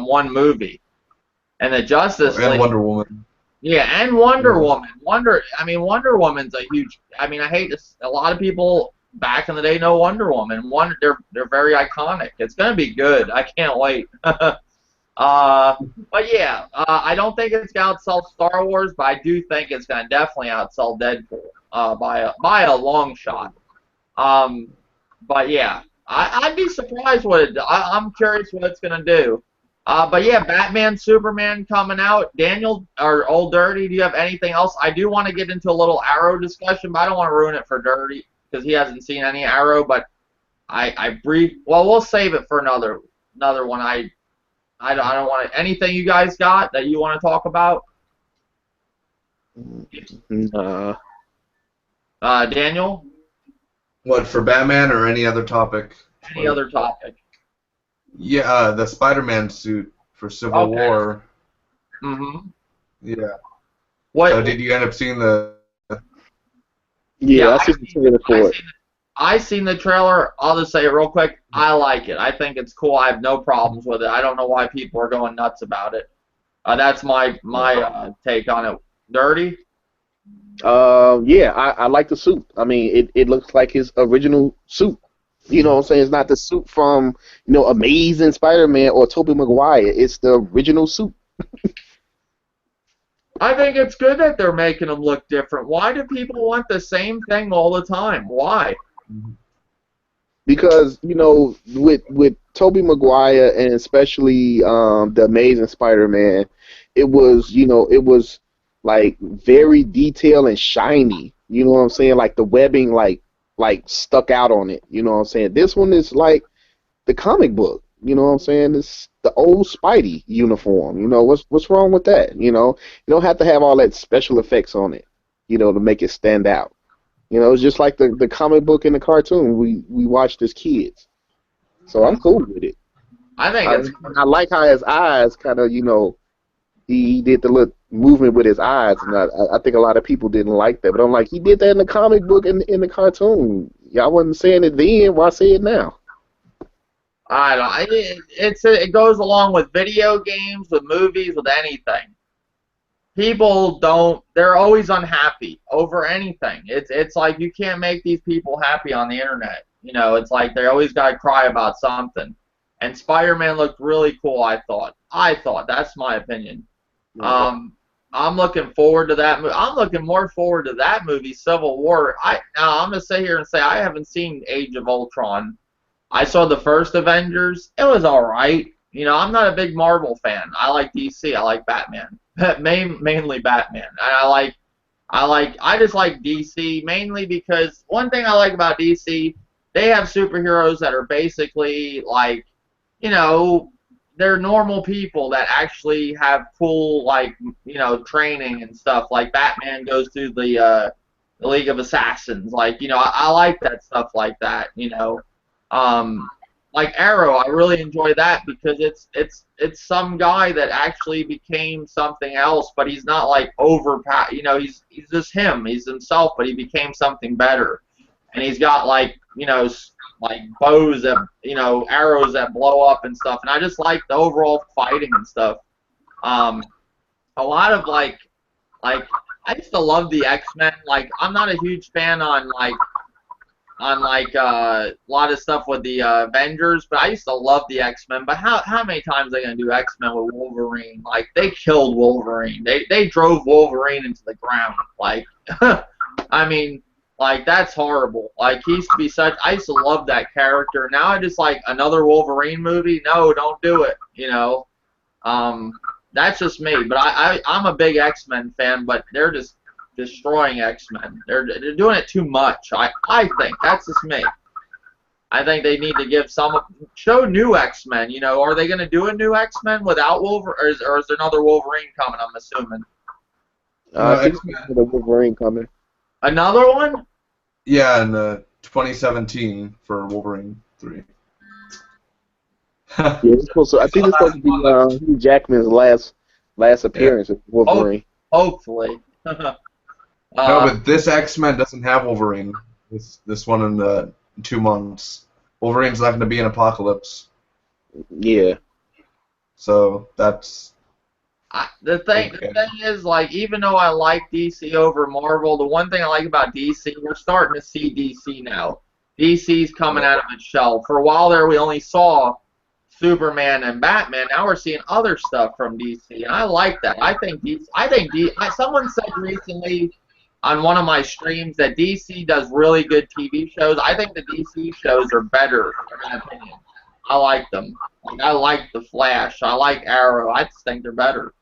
one movie. And the Justice League. And Wonder Woman. Yeah, and Wonder Woman. Wonder Woman's a huge. I mean, I hate this. A lot of people back in the day know Wonder Woman. They're very iconic. It's gonna be good. I can't wait. But yeah, I don't think it's gonna outsell Star Wars, but I do think it's gonna definitely outsell Deadpool by a long shot. But yeah, I'd be surprised I'm curious what it's gonna do. But yeah, Batman, Superman coming out. Daniel, or Old Dirty, do you have anything else? I do want to get into a little Arrow discussion, but I don't want to ruin it for Dirty because he hasn't seen any Arrow. But well, we'll save it for another one. I don't want to. Anything you guys got that you want to talk about? Daniel? What, for Batman or any other topic? Any other topic? Yeah, the Spider-Man suit for Civil War. Mm-hmm. Yeah. What? So did you end up seeing the? Yeah, I seen the trailer for it. I seen the trailer. I'll just say it real quick. I like it. I think it's cool. I have no problems with it. I don't know why people are going nuts about it. That's my take on it. Dirty? Yeah, I like the suit. I mean, it looks like his original suit. You know what I'm saying? It's not the suit from, Amazing Spider-Man or Tobey Maguire. It's the original suit. I think it's good that they're making them look different. Why do people want the same thing all the time? Why? Because, with Tobey Maguire and especially the Amazing Spider-Man, it was like very detailed and shiny. You know what I'm saying? Like the webbing like stuck out on it. You know what I'm saying? This one is like the comic book. You know what I'm saying? It's the old Spidey uniform. What's wrong with that? You don't have to have all that special effects on it, to make it stand out. It's just like the comic book and the cartoon we watched as kids. So I'm cool with it. I think I like how his eyes kind of, he did the little movement with his eyes, and I think a lot of people didn't like that. But I'm like, he did that in the comic book and in the cartoon. Y'all wasn't saying it then. Why say it now? I don't. It goes along with video games, with movies, with anything. People don't. They're always unhappy over anything. It's like you can't make these people happy on the internet. It's like they always gotta cry about something. And Spider-Man looked really cool. I thought. That's my opinion. I'm looking forward to that movie. I'm looking more forward to that movie, Civil War. Now I'm gonna sit here and say I haven't seen Age of Ultron. I saw the first Avengers. It was all right. You know, I'm not a big Marvel fan. I like DC. I like Batman. Mainly Batman. And I just like DC mainly because one thing I like about DC, they have superheroes that are basically like, you know, they're normal people that actually have cool like, training and stuff. Like Batman goes through the League of Assassins. Like, I like that stuff like that. Um, like Arrow, I really enjoy that because it's some guy that actually became something else, but he's not like overpowered. He's just him. He's himself, but he became something better. And he's got like like bows that arrows that blow up and stuff. And I just like the overall fighting and stuff. Um, a lot of like I used to love the X-Men. Like I'm not a huge fan on a lot of stuff with the Avengers, but I used to love the X-Men. But how many times are they gonna do X-Men with Wolverine? Like they killed Wolverine. They drove Wolverine into the ground. Like I mean, like that's horrible. Like he used to be such. I used to love that character. Now I just like another Wolverine movie. No, don't do it. That's just me. But I'm a big X-Men fan. But they're just destroying X-Men. They're doing it too much. I think that's just me. I think they need to give show new X-Men. Are they going to do a new X-Men without Wolverine, or is there another Wolverine coming? I'm assuming. I think there's a Wolverine coming. Another one? Yeah, in 2017 for Wolverine 3. Yeah, I think it's supposed to be Hugh Jackman's last appearance of Wolverine. Hopefully. No, but this X-Men doesn't have Wolverine. This one in 2 months. Wolverine's not going to be in Apocalypse. Yeah. So that's. The thing is, like, even though I like DC over Marvel, the one thing I like about DC, we're starting to see DC now. DC's coming out of its shell. For a while there, we only saw Superman and Batman. Now we're seeing other stuff from DC, and I like that. I think someone said recently on one of my streams that DC does really good TV shows. I think the DC shows are better, in my opinion. I like them. Like, I like The Flash. I like Arrow. I just think they're better.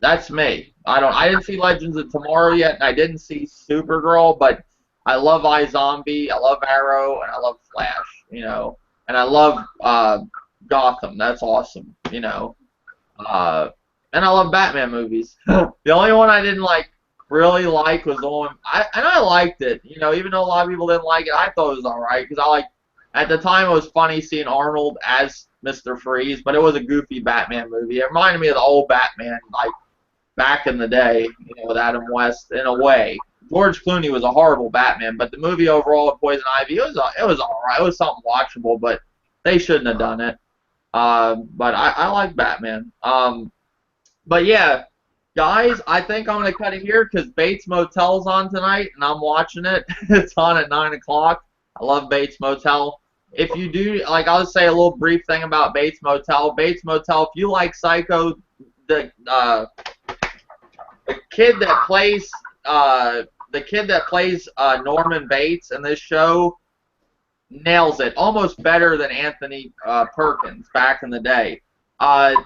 That's me. I didn't see Legends of Tomorrow yet, and I didn't see Supergirl, but I love iZombie. I love Arrow, and I love Flash. And I love Gotham. That's awesome. And I love Batman movies. The only one I didn't really like was the one I liked it. Even though a lot of people didn't like it, I thought it was alright because at the time it was funny seeing Arnold as Mr. Freeze, but it was a goofy Batman movie. It reminded me of the old Batman, like back in the day, with Adam West in a way. George Clooney was a horrible Batman, but the movie overall with Poison Ivy, it was alright. It was something watchable, but they shouldn't have done it. But I like Batman. But yeah, guys, I think I'm gonna cut it here because Bates Motel's on tonight, and I'm watching it. It's on at 9 o'clock. I love Bates Motel. If you do, I'll just say a little brief thing about Bates Motel. Bates Motel, if you like Psycho, the kid that plays Norman Bates in this show nails it, almost better than Anthony Perkins back in the day.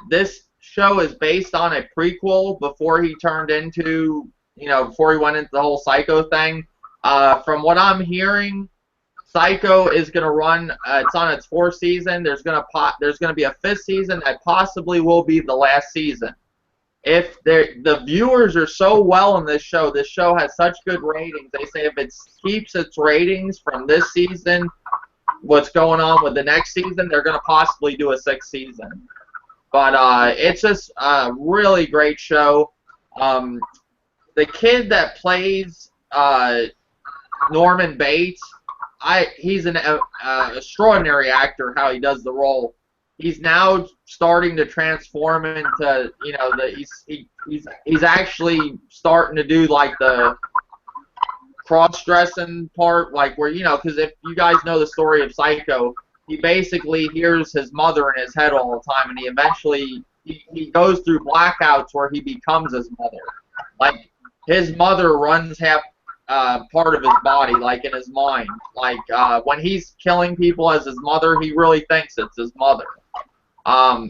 This show is based on a prequel before he turned into, before he went into the whole Psycho thing. From what I'm hearing, Psycho is going to run. It's on its 4th season. There's going to be a 5th season that possibly will be the last season. If the viewers are so well in this show has such good ratings. They say if it keeps its ratings from this season, what's going on with the next season, they're going to possibly do a 6th season. But it's just a really great show. The kid that plays Norman Bates, he's an extraordinary actor. How he does the role. He's now starting to transform into, he's actually starting to do like the cross-dressing part, like where, because if you guys know the story of Psycho, he basically hears his mother in his head all the time, and he eventually he goes through blackouts where he becomes his mother. Like his mother runs half part of his body, like in his mind. Like when he's killing people as his mother, he really thinks it's his mother.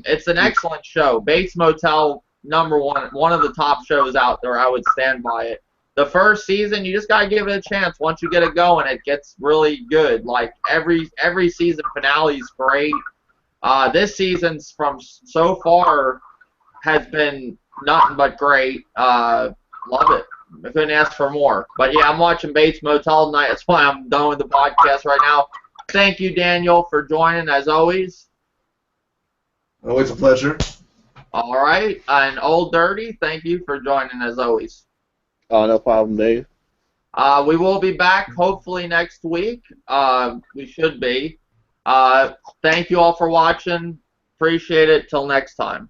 It's an excellent show. Bates Motel, #1, one of the top shows out there. I would stand by it. The first season, you just gotta give it a chance. Once you get it going, it gets really good. Like every season finale is great. This season's from so far has been nothing but great. Love it. I couldn't ask for more. But yeah, I'm watching Bates Motel tonight. That's why I'm done with the podcast right now. Thank you, Daniel, for joining as always. Always a pleasure. All right, and Old Dirty, thank you for joining as always. Oh, no problem, Dave. We will be back hopefully next week. We should be. Thank you all for watching. Appreciate it. Till next time.